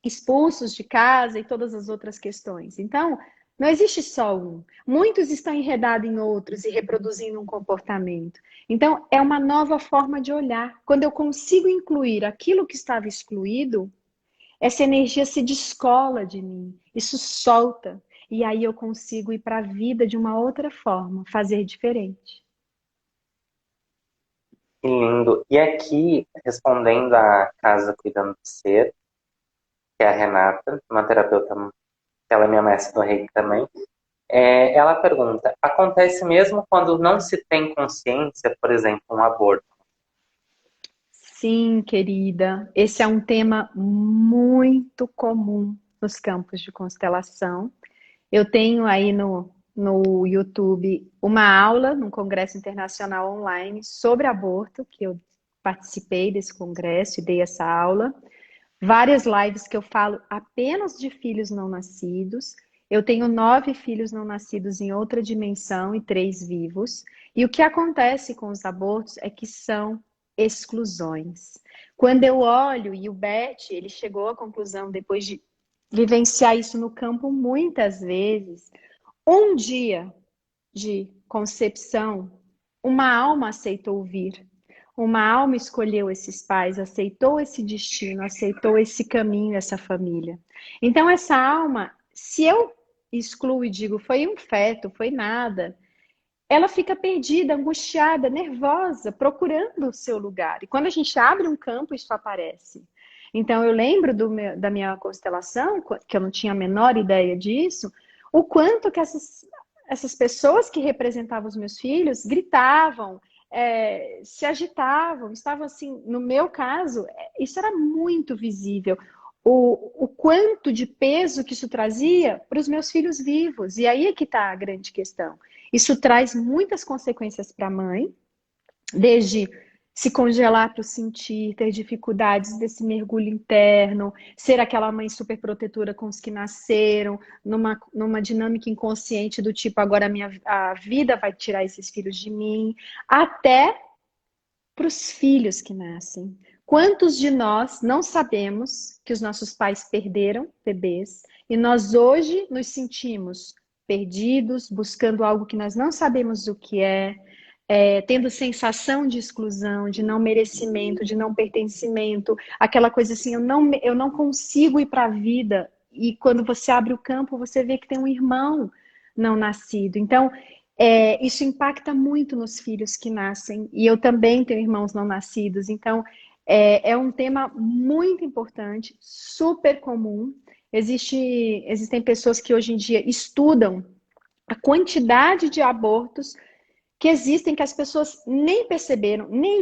expulsos de casa e todas as outras questões. Então, não existe só um. Muitos estão enredados em outros e reproduzindo um comportamento. Então, é uma nova forma de olhar. Quando eu consigo incluir aquilo que estava excluído, essa energia se descola de mim, isso solta. E aí eu consigo ir para a vida de uma outra forma, fazer diferente. Que lindo. E aqui, respondendo a Casa Cuidando do Ser, que é a Renata, uma terapeuta, ela é minha mestre do Reiki também, ela pergunta, acontece mesmo quando não se tem consciência, por exemplo, um aborto? Sim, querida, esse é um tema muito comum nos campos de constelação. Eu tenho aí no YouTube uma aula num congresso internacional online sobre aborto, que eu participei desse congresso e dei essa aula. Várias lives que eu falo apenas de filhos não nascidos. Eu tenho 9 filhos não nascidos em outra dimensão e 3 vivos. E o que acontece com os abortos é que são exclusões. Quando eu olho, e o Beth, ele chegou à conclusão, depois de vivenciar isso no campo muitas vezes, um dia de concepção, uma alma aceitou vir. Uma alma escolheu esses pais, aceitou esse destino, aceitou esse caminho, essa família. Então, essa alma, se eu excluo e digo, foi um feto, foi nada, ela fica perdida, angustiada, nervosa, procurando o seu lugar. E quando a gente abre um campo, isso aparece. Então, eu lembro da minha constelação, que eu não tinha a menor ideia disso, o quanto que essas pessoas que representavam os meus filhos gritavam, se agitavam, estavam assim, no meu caso, isso era muito visível. O quanto de peso que isso trazia para os meus filhos vivos. E aí é que está a grande questão. Isso traz muitas consequências para a mãe, desde se congelar para o sentir, ter dificuldades desse mergulho interno, ser aquela mãe super protetora com os que nasceram, numa dinâmica inconsciente do tipo, agora a vida vai tirar esses filhos de mim, até para os filhos que nascem. Quantos de nós não sabemos que os nossos pais perderam bebês e nós hoje nos sentimos perdidos, buscando algo que nós não sabemos o que tendo sensação de exclusão, de não merecimento, de não pertencimento, aquela coisa assim, eu não consigo ir para a vida. E quando você abre o campo, você vê que tem um irmão não nascido. Então, isso impacta muito nos filhos que nascem. E eu também tenho irmãos não nascidos. Então, é um tema muito importante, super comum. Existem pessoas que hoje em dia estudam a quantidade de abortos que existem que as pessoas nem perceberam, nem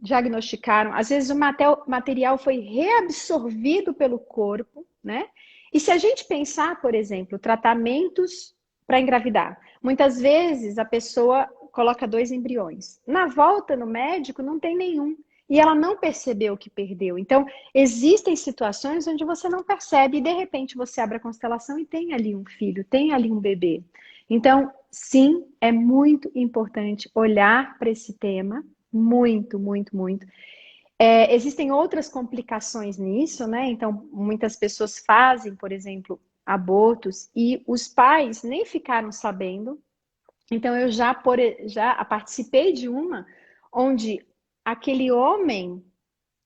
diagnosticaram. Às vezes o material foi reabsorvido pelo corpo, né? E se a gente pensar, por exemplo, tratamentos para engravidar, muitas vezes a pessoa coloca 2 embriões. Na volta no médico não tem nenhum. E ela não percebeu que perdeu. Então, existem situações onde você não percebe e de repente você abre a constelação e tem ali um filho, tem ali um bebê. Então, sim, é muito importante olhar para esse tema, muito, muito, muito. Existem outras complicações nisso, né? Então, muitas pessoas fazem, por exemplo, abortos e os pais nem ficaram sabendo. Então, eu já participei de uma onde aquele homem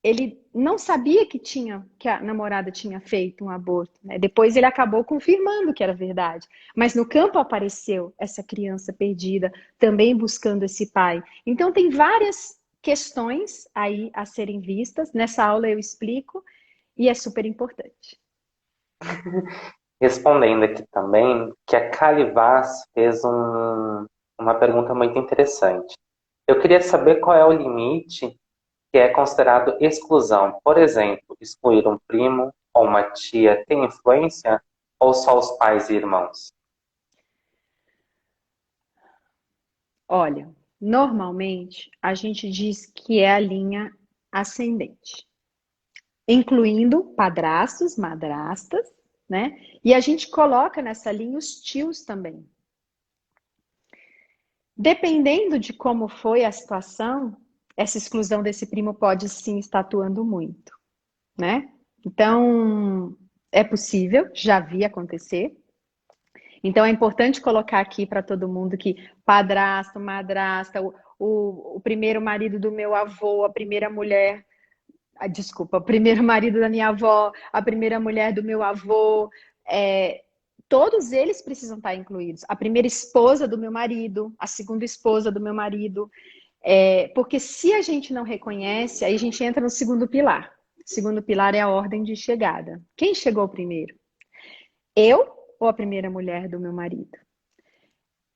ele não sabia que a namorada tinha feito um aborto, né? Depois ele acabou confirmando que era verdade. Mas no campo apareceu essa criança perdida, também buscando esse pai. Então tem várias questões aí a serem vistas. Nessa aula eu explico e é super importante. Respondendo aqui também, que a Kali Vaz fez uma pergunta muito interessante. Eu queria saber qual é o limite que é considerado exclusão. Por exemplo, excluir um primo ou uma tia tem influência ou só os pais e irmãos? Olha, normalmente a gente diz que é a linha ascendente, incluindo padrastos, madrastas, né? E a gente coloca nessa linha os tios também. Dependendo de como foi a situação, essa exclusão desse primo pode sim estar atuando muito, né? Então, é possível, já vi acontecer. Então, é importante colocar aqui para todo mundo que padrasto, madrasta, o primeiro marido do meu avô, a primeira mulher, desculpa, o primeiro marido da minha avó, a primeira mulher do meu avô, todos eles precisam estar incluídos. A primeira esposa do meu marido, a segunda esposa do meu marido. Porque se a gente não reconhece, aí a gente entra no segundo pilar. O segundo pilar é a ordem de chegada. Quem chegou primeiro? Eu ou a primeira mulher do meu marido?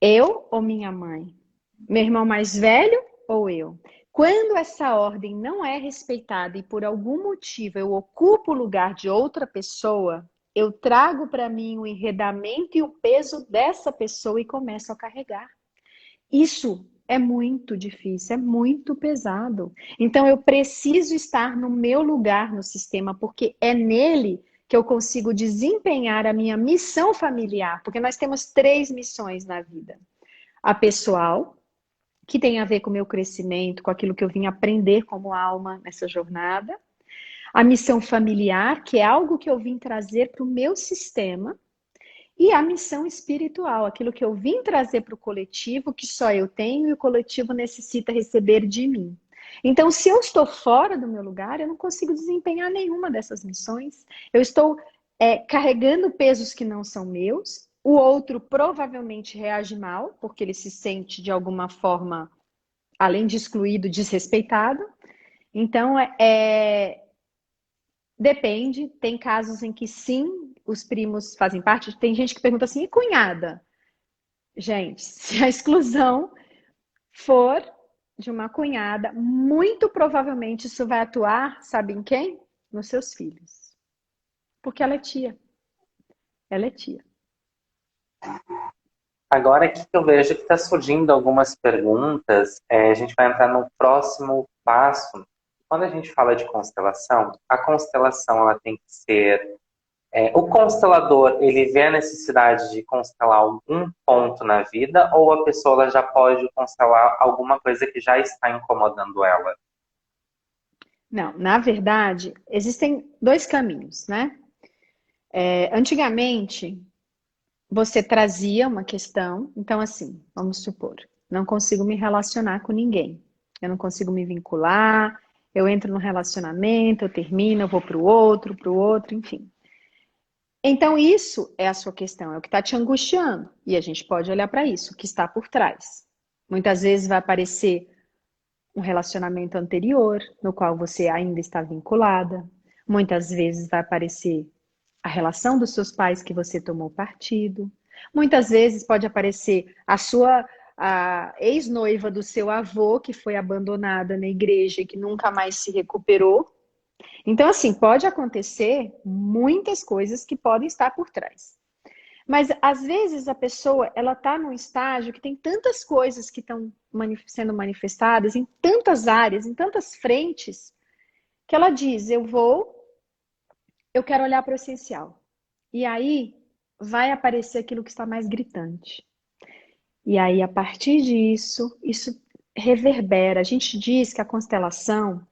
Eu ou minha mãe? Meu irmão mais velho ou eu? Quando essa ordem não é respeitada e por algum motivo eu ocupo o lugar de outra pessoa, eu trago para mim o enredamento e o peso dessa pessoa e começo a carregar. Isso é muito difícil, é muito pesado. Então eu preciso estar no meu lugar no sistema, porque é nele que eu consigo desempenhar a minha missão familiar, porque nós temos 3 missões na vida: a pessoal, que tem a ver com o meu crescimento, com aquilo que eu vim aprender como alma nessa jornada. A missão familiar, que é algo que eu vim trazer para o meu sistema. E a missão espiritual, aquilo que eu vim trazer para o coletivo, que só eu tenho e o coletivo necessita receber de mim. Então, se eu estou fora do meu lugar, eu não consigo desempenhar nenhuma dessas missões. Eu estou carregando pesos que não são meus. O outro provavelmente reage mal, porque ele se sente de alguma forma, além de excluído, desrespeitado. Então, depende. Tem casos em que sim, os primos fazem parte. Tem gente que pergunta assim, e cunhada? Gente, se a exclusão for de uma cunhada, muito provavelmente isso vai atuar, sabe em quem? Nos seus filhos. Porque ela é tia. Ela é tia. Agora aqui que eu vejo que está surgindo algumas perguntas, a gente vai entrar no próximo passo. Quando a gente fala de constelação, a constelação ela tem que ser... o constelador, ele vê a necessidade de constelar algum ponto na vida ou a pessoa ela já pode constelar alguma coisa que já está incomodando ela? Não, na verdade, existem 2 caminhos, né? Antigamente, você trazia uma questão, então assim, vamos supor, não consigo me relacionar com ninguém, eu não consigo me vincular, eu entro no relacionamento, eu termino, eu vou para o outro, enfim. Então isso é a sua questão, é o que está te angustiando, e a gente pode olhar para isso, o que está por trás. Muitas vezes vai aparecer um relacionamento anterior, no qual você ainda está vinculada, muitas vezes vai aparecer a relação dos seus pais que você tomou partido. Muitas vezes pode aparecer a ex-noiva do seu avô que foi abandonada na igreja e que nunca mais se recuperou. Então, assim, pode acontecer muitas coisas que podem estar por trás. Mas às vezes a pessoa ela está num estágio que tem tantas coisas que estão sendo manifestadas em tantas áreas, em tantas frentes, que ela diz: eu quero olhar para o essencial. E aí vai aparecer aquilo que está mais gritante. E aí, a partir disso, isso reverbera. A gente diz que a constelação,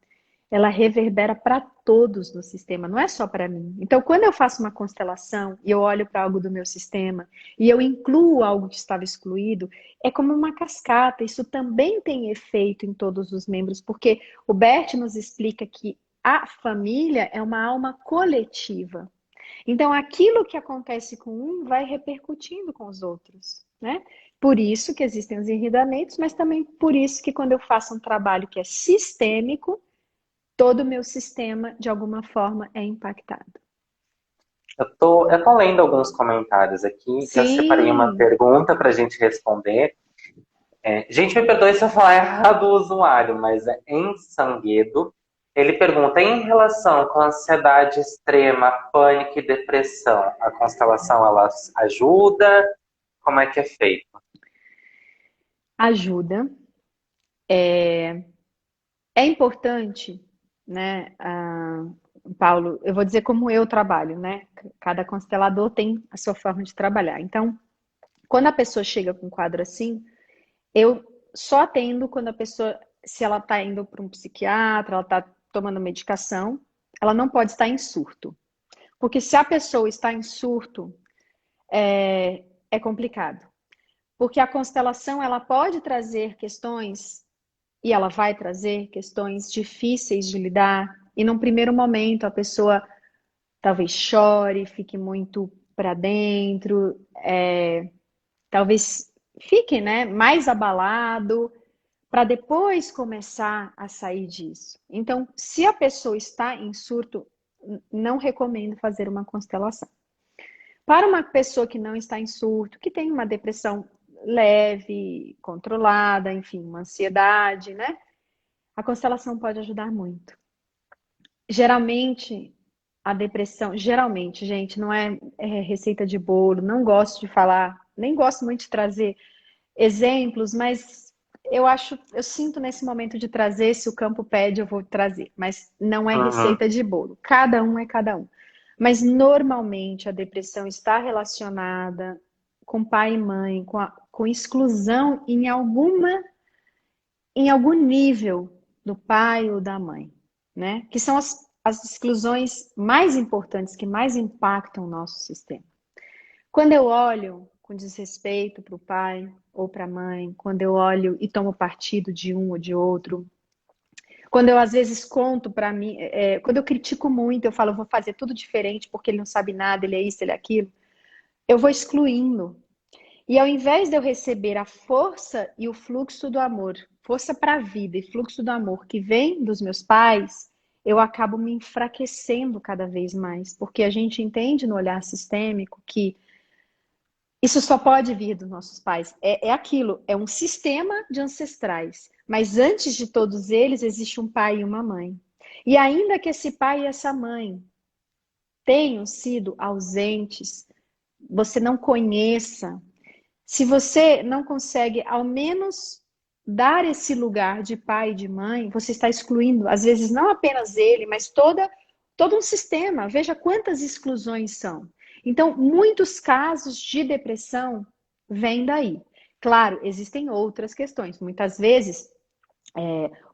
ela reverbera para todos no sistema, não é só para mim. Então, quando eu faço uma constelação e eu olho para algo do meu sistema e eu incluo algo que estava excluído, é como uma cascata. Isso também tem efeito em todos os membros, porque o Bert nos explica que a família é uma alma coletiva. Então, aquilo que acontece com um vai repercutindo com os outros, né? Por isso que existem os enredamentos, mas também por isso que quando eu faço um trabalho que é sistêmico, todo o meu sistema, de alguma forma, é impactado. Eu tô lendo alguns comentários aqui, eu separei uma Sim, pergunta para a gente responder. Gente, me perdoe se eu falar errado o usuário, mas é em Sanguedo. Ele pergunta, em relação com ansiedade extrema, pânico e depressão, a constelação ela ajuda? Como é que é feito? ajuda. É importante, né, Paulo, eu vou dizer como eu trabalho, né? Cada constelador tem a sua forma de trabalhar. Então, quando a pessoa chega com um quadro assim, eu só atendo quando a pessoa, se ela está indo para um psiquiatra, ela está tomando medicação, ela não pode estar em surto. Porque se a pessoa está em surto, é complicado. Porque a constelação, ela pode trazer questões, e ela vai trazer questões difíceis de lidar, e num primeiro momento a pessoa talvez chore, fique muito para dentro, talvez fique, né, mais abalado, para depois começar a sair disso. Então, se a pessoa está em surto, não recomendo fazer uma constelação. Para uma pessoa que não está em surto, que tem uma depressão leve, controlada, enfim, uma ansiedade, né? A constelação pode ajudar muito. Geralmente, a depressão, geralmente, gente, não é receita de bolo, não gosto de falar, nem gosto muito de trazer exemplos, mas eu sinto nesse momento de trazer, se o campo pede, eu vou trazer, mas não é Uhum. receita de bolo. Cada um é cada um. Mas normalmente a depressão está relacionada com pai e mãe, com exclusão em algum nível do pai ou da mãe, né? Que são as exclusões mais importantes, que mais impactam o nosso sistema. Quando eu olho com desrespeito para o pai ou para a mãe, quando eu olho e tomo partido de um ou de outro, quando eu às vezes conto para mim, quando eu critico muito, eu falo, eu vou fazer tudo diferente porque ele não sabe nada, ele é isso, ele é aquilo, eu vou excluindo. E ao invés de eu receber a força e o fluxo do amor, força para a vida e fluxo do amor que vem dos meus pais, eu acabo me enfraquecendo cada vez mais, porque a gente entende no olhar sistêmico que isso só pode vir dos nossos pais. É aquilo, é um sistema de ancestrais. Mas antes de todos eles, existe um pai e uma mãe. E ainda que esse pai e essa mãe tenham sido ausentes, você não conheça, se você não consegue ao menos dar esse lugar de pai e de mãe, você está excluindo, às vezes, não apenas ele, mas todo um sistema. Veja quantas exclusões são. Então, muitos casos de depressão vêm daí. Claro, existem outras questões. Muitas vezes,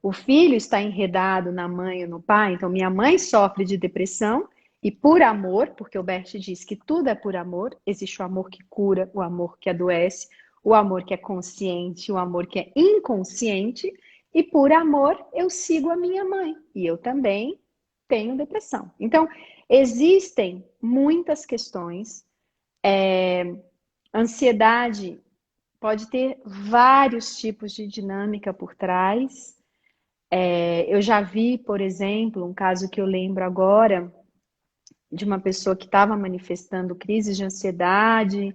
o filho está enredado na mãe ou no pai. Então, minha mãe sofre de depressão e por amor, porque o Bert diz que tudo é por amor, existe o amor que cura, o amor que adoece, o amor que é consciente, o amor que é inconsciente, e por amor eu sigo a minha mãe. E eu também tenho depressão. Então, existem muitas questões. Ansiedade pode ter vários tipos de dinâmica por trás. Eu já vi, por exemplo, um caso que eu lembro agora de uma pessoa que estava manifestando crises de ansiedade,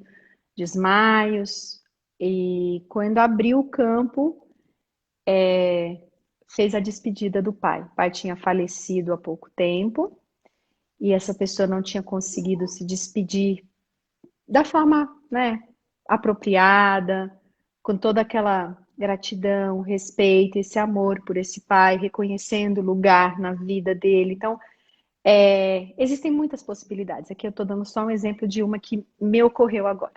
desmaios, e quando abriu o campo, fez a despedida do pai. O pai tinha falecido há pouco tempo e essa pessoa não tinha conseguido se despedir da forma, né, apropriada, com toda aquela gratidão, respeito, esse amor por esse pai, reconhecendo o lugar na vida dele. Então, existem muitas possibilidades. Aqui eu estou dando só um exemplo de uma que me ocorreu agora.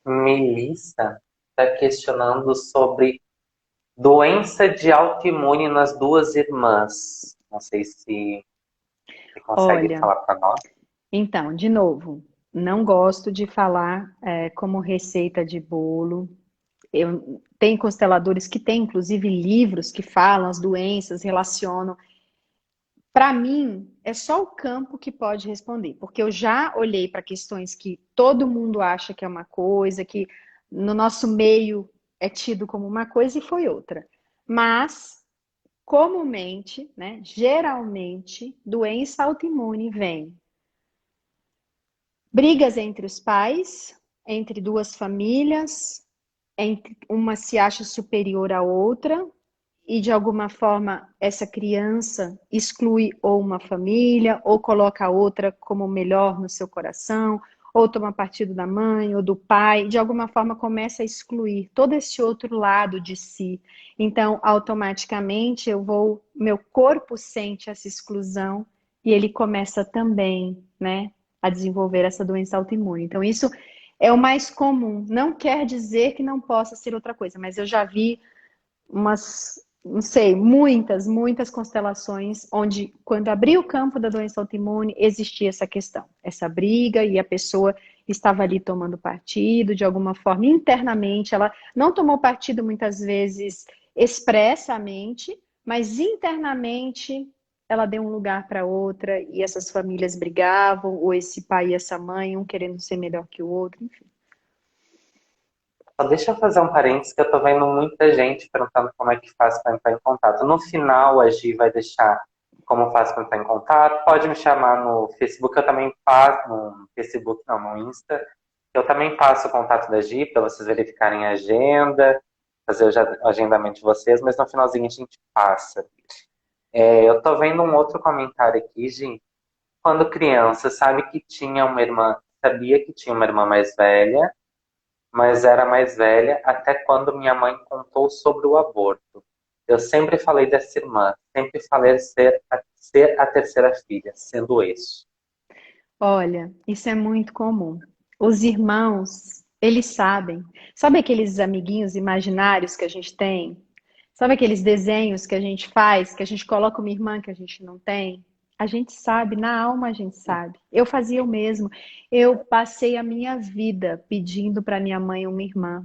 Melissa está questionando sobre doença de autoimune nas duas irmãs. Não sei se você consegue Olha, falar para nós. então, de novo, não gosto de falar como receita de bolo. Tem consteladores que têm, inclusive, livros que falam as doenças, relacionam. Para mim, é só o campo que pode responder, porque eu já olhei para questões que todo mundo acha que é uma coisa, que no nosso meio é tido como uma coisa e foi outra. Mas, comumente, né, geralmente, doença autoimune vem brigas entre os pais, entre duas famílias, entre uma se acha superior à outra, e de alguma forma essa criança exclui ou uma família, ou coloca a outra como melhor no seu coração, ou toma partido da mãe ou do pai, de alguma forma começa a excluir todo esse outro lado de si. Então, automaticamente meu corpo sente essa exclusão e ele começa também, né, a desenvolver essa doença autoimune. Então, isso é o mais comum. Não quer dizer que não possa ser outra coisa, mas eu já vi não sei, muitas constelações onde, quando abriu o campo da doença autoimune, existia essa questão, essa briga, e a pessoa estava ali tomando partido, de alguma forma, internamente, ela não tomou partido muitas vezes expressamente, mas internamente ela deu um lugar para outra, e essas famílias brigavam, ou esse pai e essa mãe, um querendo ser melhor que o outro, enfim. Só deixa eu fazer um parênteses que eu tô vendo muita gente perguntando como é que faz para entrar em contato. No final, a Gi vai deixar como faz para entrar em contato. Pode me chamar no Facebook, eu também faço, no Facebook não, no Insta. Eu também passo o contato da Gi para vocês verificarem a agenda, fazer o agendamento de vocês, mas no finalzinho a gente passa. Eu tô vendo um outro comentário aqui, Gi. Quando criança, sabia que tinha uma irmã mais velha, mas era mais velha até quando minha mãe contou sobre o aborto. Eu sempre falei dessa irmã, sempre falei de ser a terceira filha, sendo isso. Olha, isso é muito comum. Os irmãos, eles sabem. Sabe aqueles amiguinhos imaginários que a gente tem? Sabe aqueles desenhos que a gente faz, que a gente coloca uma irmã que a gente não tem? A gente sabe, na alma a gente sabe. Eu fazia o mesmo. Eu passei a minha vida pedindo para minha mãe uma irmã.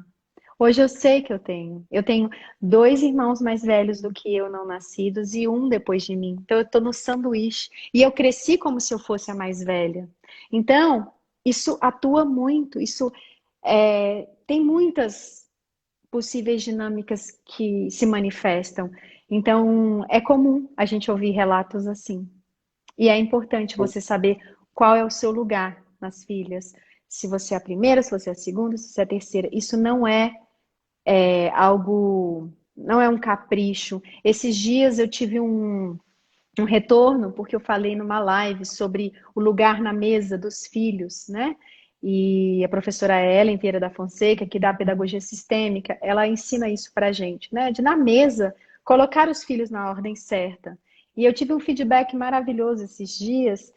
Hoje eu sei que eu tenho. Eu tenho dois irmãos mais velhos do que eu, não nascidos, e um depois de mim. Então eu estou no sanduíche. E eu cresci como se eu fosse a mais velha. Então, isso atua muito. Isso tem muitas possíveis dinâmicas que se manifestam. Então, é comum a gente ouvir relatos assim. E é importante você saber qual é o seu lugar nas filhas. Se você é a primeira, se você é a segunda, se você é a terceira. Isso não é algo, não é um capricho. Esses dias eu tive um retorno, porque eu falei numa live sobre o lugar na mesa dos filhos, né? E a professora Ellen Vieira da Fonseca, que dá a pedagogia sistêmica, ela ensina isso pra gente, né? De na mesa colocar os filhos na ordem certa. E eu tive um feedback maravilhoso esses dias,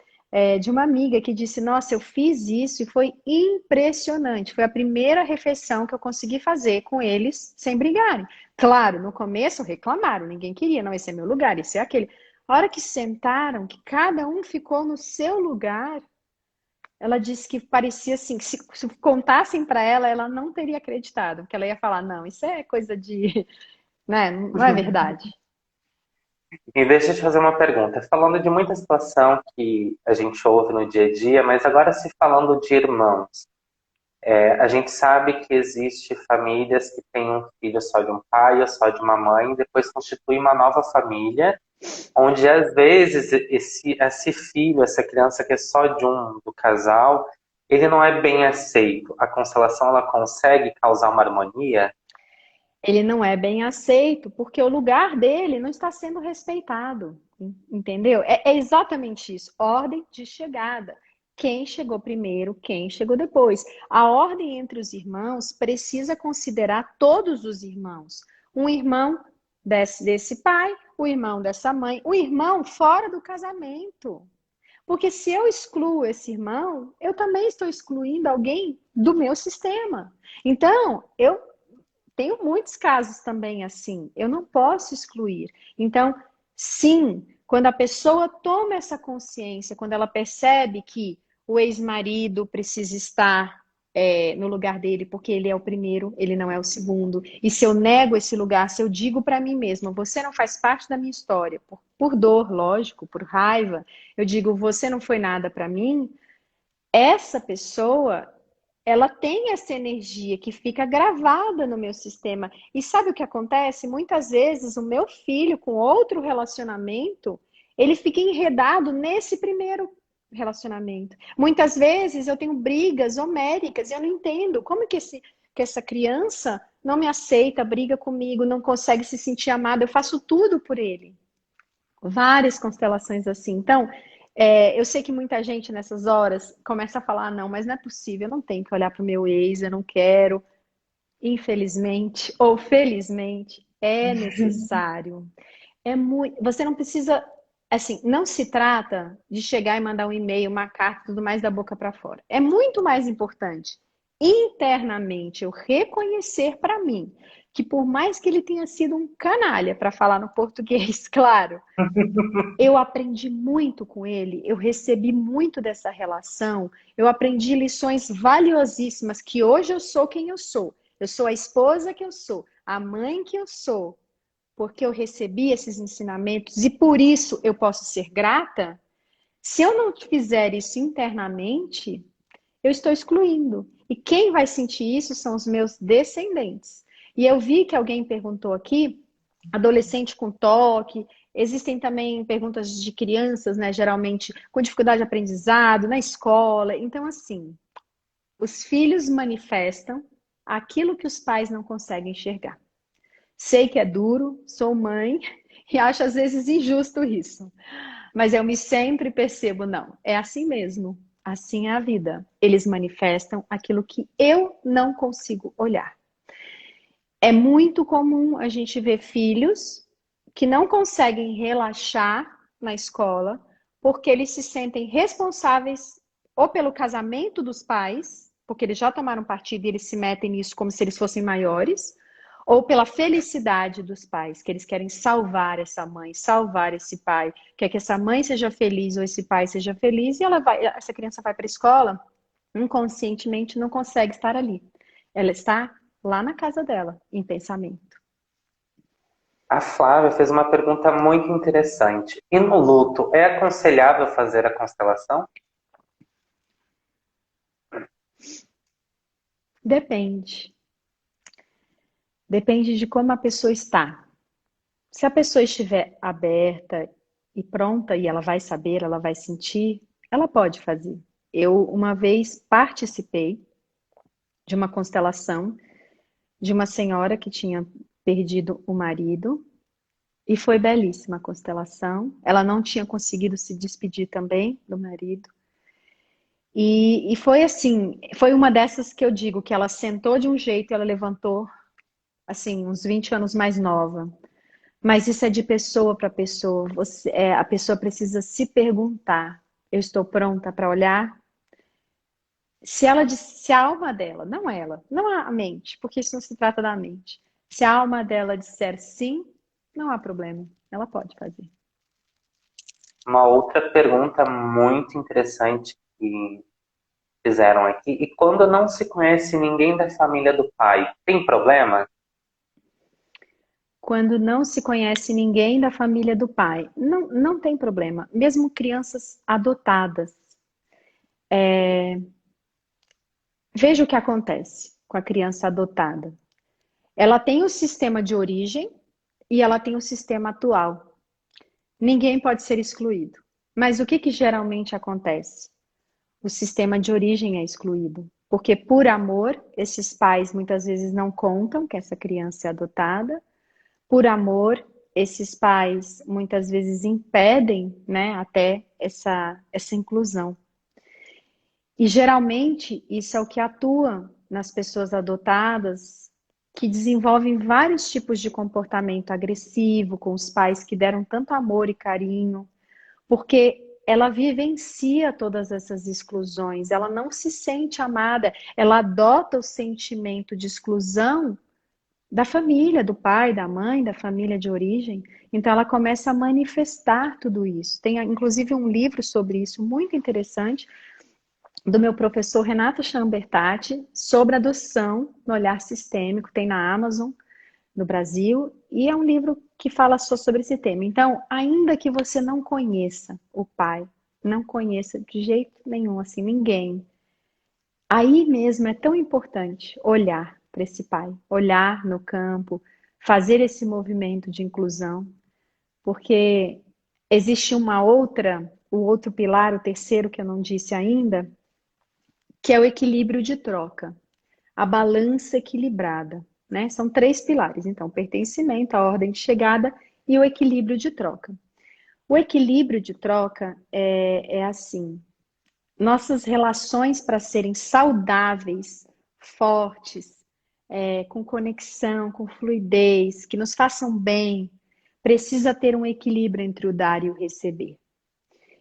de uma amiga que disse: Nossa, eu fiz isso e foi impressionante. Foi a primeira refeição que eu consegui fazer com eles sem brigarem. Claro, no começo reclamaram, ninguém queria, não, esse é meu lugar, esse é aquele. A hora que sentaram, que cada um ficou no seu lugar, ela disse que parecia assim, que se contassem para ela, ela não teria acreditado, porque ela ia falar: Não, isso é coisa de, né? Não é verdade. E deixa eu te fazer uma pergunta. Falando de muita situação que a gente ouve no dia a dia, mas agora se falando de irmãos, a gente sabe que existe famílias que têm um filho só de um pai ou só de uma mãe, e depois constitui uma nova família, onde às vezes esse filho, essa criança que é só de um do casal, ele não é bem aceito. A constelação ela consegue causar uma harmonia? Ele não é bem aceito porque o lugar dele não está sendo respeitado, entendeu? É exatamente isso, ordem de chegada. Quem chegou primeiro, quem chegou depois. A ordem entre os irmãos precisa considerar todos os irmãos. Um irmão desse pai, o irmão dessa mãe, o irmão fora do casamento. Porque se eu excluo esse irmão, eu também estou excluindo alguém do meu sistema. Então, eu tenho muitos casos também assim. Eu não posso excluir. Então, sim, quando a pessoa toma essa consciência, quando ela percebe que o ex-marido precisa estar no lugar dele, porque ele é o primeiro, ele não é o segundo. E se eu nego esse lugar, se eu digo para mim mesma, você não faz parte da minha história, por dor, lógico, por raiva, eu digo, você não foi nada para mim, essa pessoa, ela tem essa energia que fica gravada no meu sistema. E sabe o que acontece? Muitas vezes o meu filho com outro relacionamento, ele fica enredado nesse primeiro relacionamento. Muitas vezes eu tenho brigas homéricas e eu não entendo como que essa criança não me aceita, briga comigo, não consegue se sentir amada. Eu faço tudo por ele. Várias constelações assim. Então, eu sei que muita gente nessas horas começa a falar: não, mas não é possível, eu não tenho que olhar para o meu ex, eu não quero. Infelizmente ou felizmente, é necessário. Você não precisa, assim, não se trata de chegar e mandar um e-mail, uma carta, tudo mais da boca para fora. É muito mais importante internamente eu reconhecer para mim que por mais que ele tenha sido um canalha, para falar no português, claro, eu aprendi muito com ele, eu recebi muito dessa relação, eu aprendi lições valiosíssimas que hoje eu sou quem eu sou. Eu sou a esposa que eu sou, a mãe que eu sou, porque eu recebi esses ensinamentos e por isso eu posso ser grata. Se eu não fizer isso internamente, eu estou excluindo. E quem vai sentir isso são os meus descendentes. E eu vi que alguém perguntou aqui, adolescente com toque, existem também perguntas de crianças, né, geralmente com dificuldade de aprendizado, na escola. Então, assim, os filhos manifestam aquilo que os pais não conseguem enxergar. Sei que é duro, sou mãe e acho às vezes injusto isso. Mas eu me sempre percebo, não, é assim mesmo. Assim é a vida. Eles manifestam aquilo que eu não consigo olhar. É muito comum a gente ver filhos que não conseguem relaxar na escola porque eles se sentem responsáveis ou pelo casamento dos pais, porque eles já tomaram partido e eles se metem nisso como se eles fossem maiores, ou pela felicidade dos pais, que eles querem salvar essa mãe, salvar esse pai, quer que essa mãe seja feliz ou esse pai seja feliz, e essa criança vai para a escola, inconscientemente não consegue estar ali. Ela está lá na casa dela, em pensamento. A Flávia fez uma pergunta muito interessante. E no luto, é aconselhável fazer a constelação? Depende. Depende de como a pessoa está. Se a pessoa estiver aberta e pronta, e ela vai saber, ela vai sentir, ela pode fazer. Eu, uma vez, participei de uma constelação de uma senhora que tinha perdido o marido, e foi belíssima a constelação. Ela não tinha conseguido se despedir também do marido. E foi assim, foi uma dessas que eu digo que ela sentou de um jeito e ela levantou, assim, uns 20 anos mais nova. Mas isso é de pessoa para pessoa. A pessoa precisa se perguntar: eu estou pronta para olhar? Se a alma dela, não ela, não a mente, porque isso não se trata da mente. Se a alma dela disser sim, não há problema. Ela pode fazer. Uma outra pergunta muito interessante que fizeram aqui. E quando não se conhece ninguém da família do pai, tem problema? Quando não se conhece ninguém da família do pai, não tem problema. Mesmo crianças adotadas. Veja o que acontece com a criança adotada. Ela tem o sistema de origem e ela tem o sistema atual. Ninguém pode ser excluído. Mas o que geralmente acontece? O sistema de origem é excluído. Porque, por amor, esses pais muitas vezes não contam que essa criança é adotada. Por amor, esses pais muitas vezes impedem, né, até essa inclusão. E geralmente isso é o que atua nas pessoas adotadas, que desenvolvem vários tipos de comportamento agressivo com os pais que deram tanto amor e carinho, porque ela vivencia todas essas exclusões, ela não se sente amada, ela adota o sentimento de exclusão da família, do pai, da mãe, da família de origem. Então ela começa a manifestar tudo isso. Tem inclusive um livro sobre isso muito interessante do meu professor Renato Chambertati sobre adoção no olhar sistêmico, tem na Amazon no Brasil, e é um livro que fala só sobre esse tema. Então, ainda que você não conheça o pai, não conheça de jeito nenhum, assim, ninguém, aí mesmo é tão importante olhar para esse pai, olhar no campo, fazer esse movimento de inclusão, porque existe o outro pilar, o terceiro que eu não disse ainda, que é o equilíbrio de troca, a balança equilibrada, né? São três pilares, então, pertencimento, a ordem de chegada e o equilíbrio de troca. O equilíbrio de troca é assim, nossas relações para serem saudáveis, fortes, com conexão, com fluidez, que nos façam bem, precisa ter um equilíbrio entre o dar e o receber.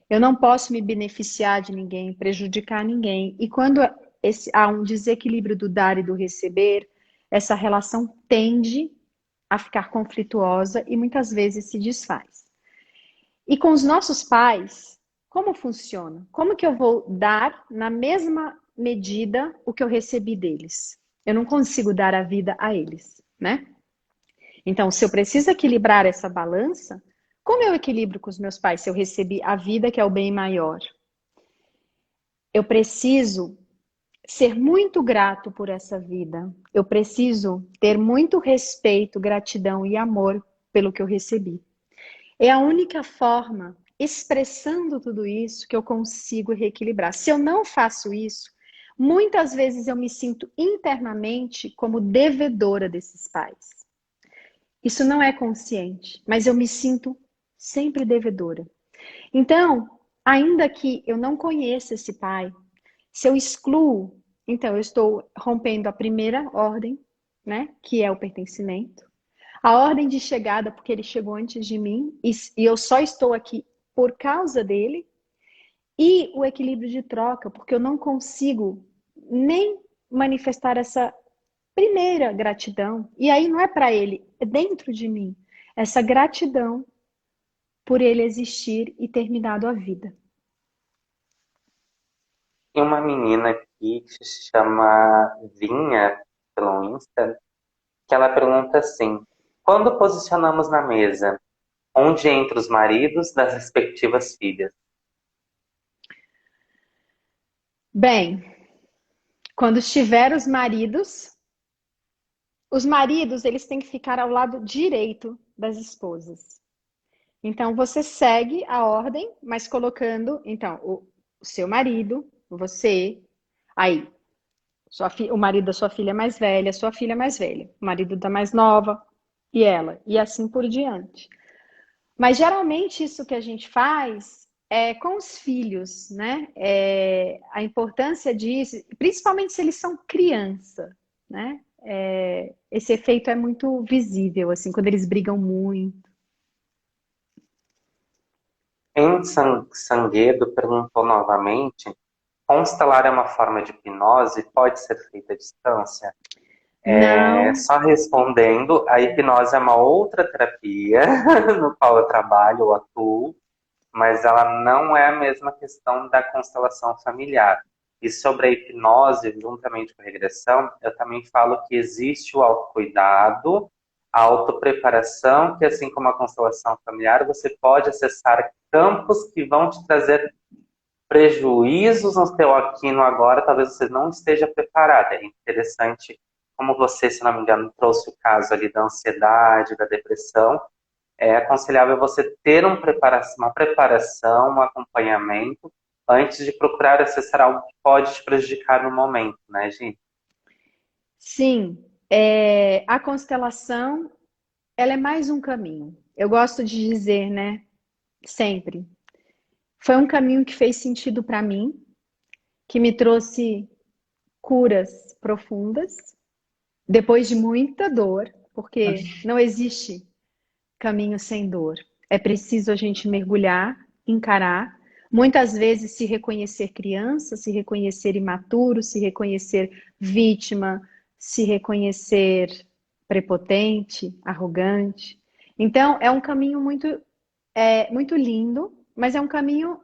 Eu não posso me beneficiar de ninguém, prejudicar ninguém. E quando há um desequilíbrio do dar e do receber, essa relação tende a ficar conflituosa e muitas vezes se desfaz. E com os nossos pais, como funciona? Como que eu vou dar na mesma medida o que eu recebi deles? Eu não consigo dar a vida a eles, né? Então, se eu preciso equilibrar essa balança, como eu equilibro com os meus pais se eu recebi a vida que é o bem maior? Eu preciso ser muito grato por essa vida. Eu preciso ter muito respeito, gratidão e amor pelo que eu recebi. É a única forma, expressando tudo isso, que eu consigo reequilibrar. Se eu não faço isso, muitas vezes eu me sinto internamente como devedora desses pais. Isso não é consciente, mas eu me sinto sempre devedora. Então, ainda que eu não conheça esse pai, se eu excluo, então eu estou rompendo a primeira ordem, né, que é o pertencimento, a ordem de chegada, porque ele chegou antes de mim e eu só estou aqui por causa dele, e o equilíbrio de troca, porque eu não consigo nem manifestar essa primeira gratidão. E aí não é para ele, é dentro de mim. Essa gratidão por ele existir e ter me dado a vida. Tem uma menina aqui que se chama Vinha, pelo Insta, que ela pergunta assim: quando posicionamos na mesa, onde entra os maridos das respectivas filhas? Bem, quando estiver os maridos, eles têm que ficar ao lado direito das esposas. Então, você segue a ordem, mas colocando, então, o seu marido, você, aí, o marido da sua filha mais velha, sua filha mais velha, o marido da mais nova e ela, e assim por diante. Mas geralmente isso que a gente faz é com os filhos, né? A importância disso, principalmente se eles são criança, né? Esse efeito é muito visível, assim, quando eles brigam muito. Em Sanguedo perguntou novamente: constelar é uma forma de hipnose? Pode ser feita à distância? Não, Só respondendo, a hipnose é uma outra terapia no qual eu trabalho ou atuo, mas ela não é a mesma questão da constelação familiar. E sobre a hipnose, juntamente com a regressão, eu também falo que existe o autocuidado, a autopreparação, que assim como a constelação familiar, você pode acessar campos que vão te trazer prejuízos no teu aqui e no agora, talvez você não esteja preparada. É interessante como você, se não me engano, trouxe o caso ali da ansiedade, da depressão. É aconselhável você ter uma preparação, um acompanhamento, antes de procurar acessar algo que pode te prejudicar no momento, né, gente? sim, a constelação, ela é mais um caminho. Eu gosto de dizer, né, sempre, foi um caminho que fez sentido para mim, que me trouxe curas profundas, depois de muita dor, porque não existe caminho sem dor. É preciso a gente mergulhar, encarar, muitas vezes se reconhecer criança, se reconhecer imaturo, se reconhecer vítima, se reconhecer prepotente, arrogante. Então, é um caminho muito lindo, mas é um caminho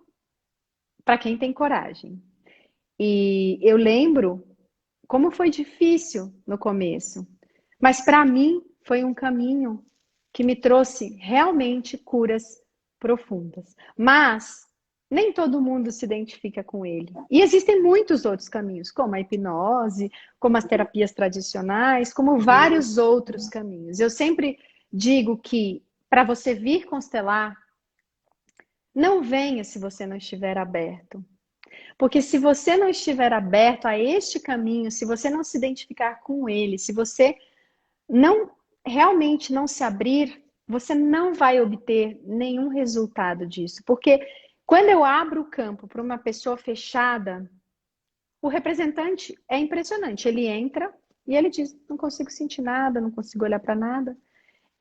para quem tem coragem. E eu lembro como foi difícil no começo, mas para mim foi um caminho que me trouxe realmente curas profundas. Mas nem todo mundo se identifica com ele. E existem muitos outros caminhos, como a hipnose, como as terapias tradicionais, como vários outros caminhos. Eu sempre digo que para você vir constelar, não venha se você não estiver aberto. Porque se você não estiver aberto a este caminho, se você não se identificar com ele, se você não realmente não se abrir, você não vai obter nenhum resultado disso. Porque quando eu abro o campo para uma pessoa fechada, o representante é impressionante. Ele entra e ele diz: não consigo sentir nada, não consigo olhar para nada.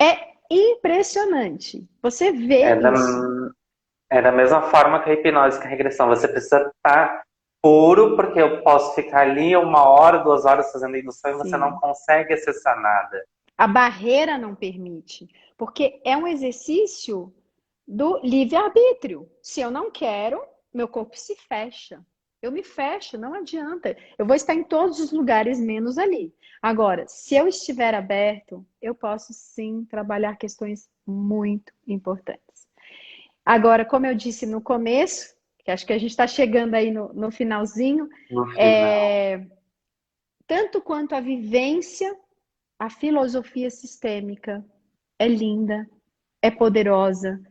É impressionante. Você vê É da, isso. é da mesma forma que a hipnose, que a regressão. Você precisa estar puro, porque eu posso ficar ali 1 hora, 2 horas fazendo indução e você não Sim. consegue acessar nada. A barreira não permite, porque é um exercício do livre-arbítrio. Se eu não quero, meu corpo se fecha. Eu me fecho, não adianta. Eu vou estar em todos os lugares, menos ali. Agora, se eu estiver aberto, eu posso sim trabalhar questões muito importantes. Agora, como eu disse no começo, que acho que a gente está chegando aí no finalzinho, No final. tanto quanto a vivência, a filosofia sistêmica é linda, é poderosa,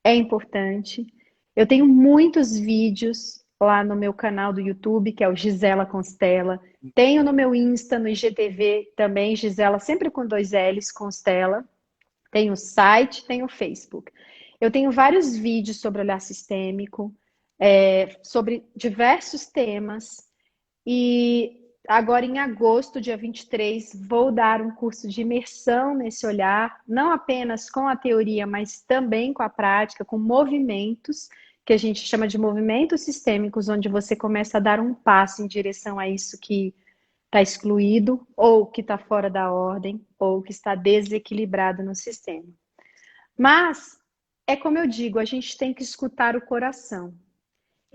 é importante. Eu tenho muitos vídeos lá no meu canal do YouTube, que é o Gisela Constella. Tenho no meu Insta, no IGTV também, Gisela, sempre com 2 L's, Constella. Tenho o site, tenho o Facebook. Eu tenho vários vídeos sobre olhar sistêmico, sobre diversos temas. E agora, em agosto, dia 23, vou dar um curso de imersão nesse olhar, não apenas com a teoria, mas também com a prática, com movimentos, que a gente chama de movimentos sistêmicos, onde você começa a dar um passo em direção a isso que está excluído, ou que está fora da ordem, ou que está desequilibrado no sistema. Mas, é como eu digo, a gente tem que escutar o coração.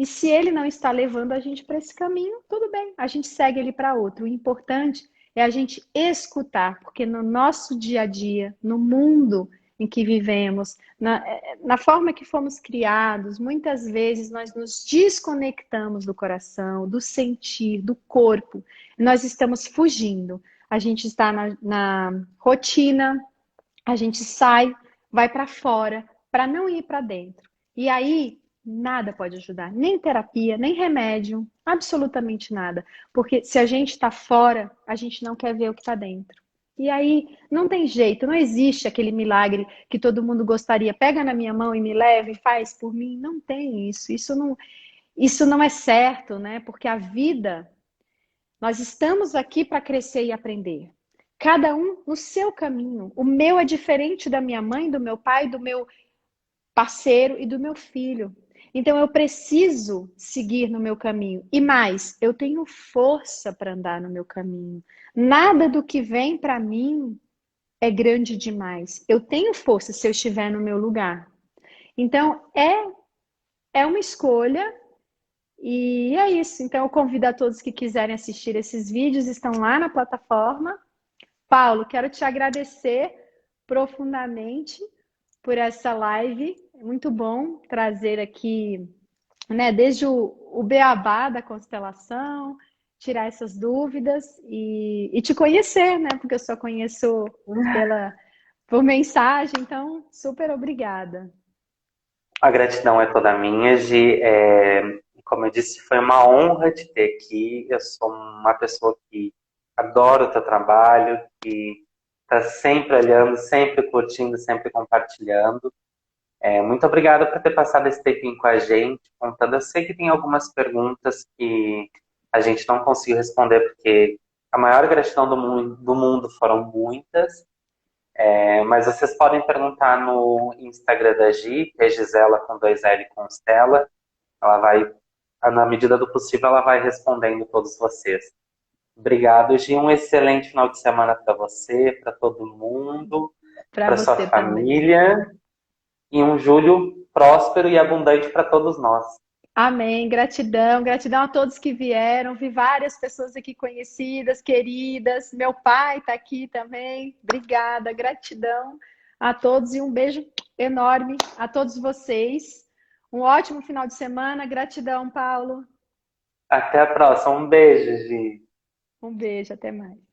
E se ele não está levando a gente para esse caminho, tudo bem, a gente segue ele para outro. O importante é a gente escutar, porque no nosso dia a dia, no mundo em que vivemos, na forma que fomos criados, muitas vezes nós nos desconectamos do coração, do sentir, do corpo. Nós estamos fugindo. A gente está na rotina, a gente sai, vai para fora, para não ir para dentro. E aí, nada pode ajudar, nem terapia, nem remédio, absolutamente nada. Porque se a gente está fora, a gente não quer ver o que está dentro. E aí, não tem jeito, não existe aquele milagre que todo mundo gostaria. Pega na minha mão e me leva e faz por mim. Não tem isso. Isso não é certo, né? Porque a vida, nós estamos aqui para crescer e aprender. Cada um no seu caminho. O meu é diferente da minha mãe, do meu pai, do meu parceiro e do meu filho. Então eu preciso seguir no meu caminho. E mais, eu tenho força para andar no meu caminho. Nada do que vem para mim é grande demais. Eu tenho força se eu estiver no meu lugar. Então é uma escolha e é isso. Então eu convido a todos que quiserem assistir esses vídeos, estão lá na plataforma. Paulo, quero te agradecer profundamente por essa live. É muito bom trazer aqui, né, desde o beabá da constelação, tirar essas dúvidas e te conhecer, né? Porque eu só conheço por mensagem, então super obrigada. A gratidão é toda minha, Gi. Como eu disse, foi uma honra te ter aqui. Eu sou uma pessoa que adora o teu trabalho, que está sempre olhando, sempre curtindo, sempre compartilhando. Muito obrigado por ter passado esse tempinho com a gente, contando. Eu sei que tem algumas perguntas que a gente não conseguiu responder, porque a maior gratidão do mundo foram muitas. Mas vocês podem perguntar no Instagram da Gi, que é Gisela com 2L Constella. Ela vai, na medida do possível, ela vai respondendo todos vocês. Obrigado, Gi. Um excelente final de semana para você, para todo mundo, Para para sua você também. família. E um julho próspero e abundante para todos nós. Amém. Gratidão, gratidão a todos que vieram. Vi várias pessoas aqui conhecidas, queridas. Meu pai está aqui também. Obrigada, gratidão a todos e um beijo enorme a todos vocês. Um ótimo final de semana. Gratidão, Paulo. Até a próxima. Um beijo, Gi. Um beijo, até mais.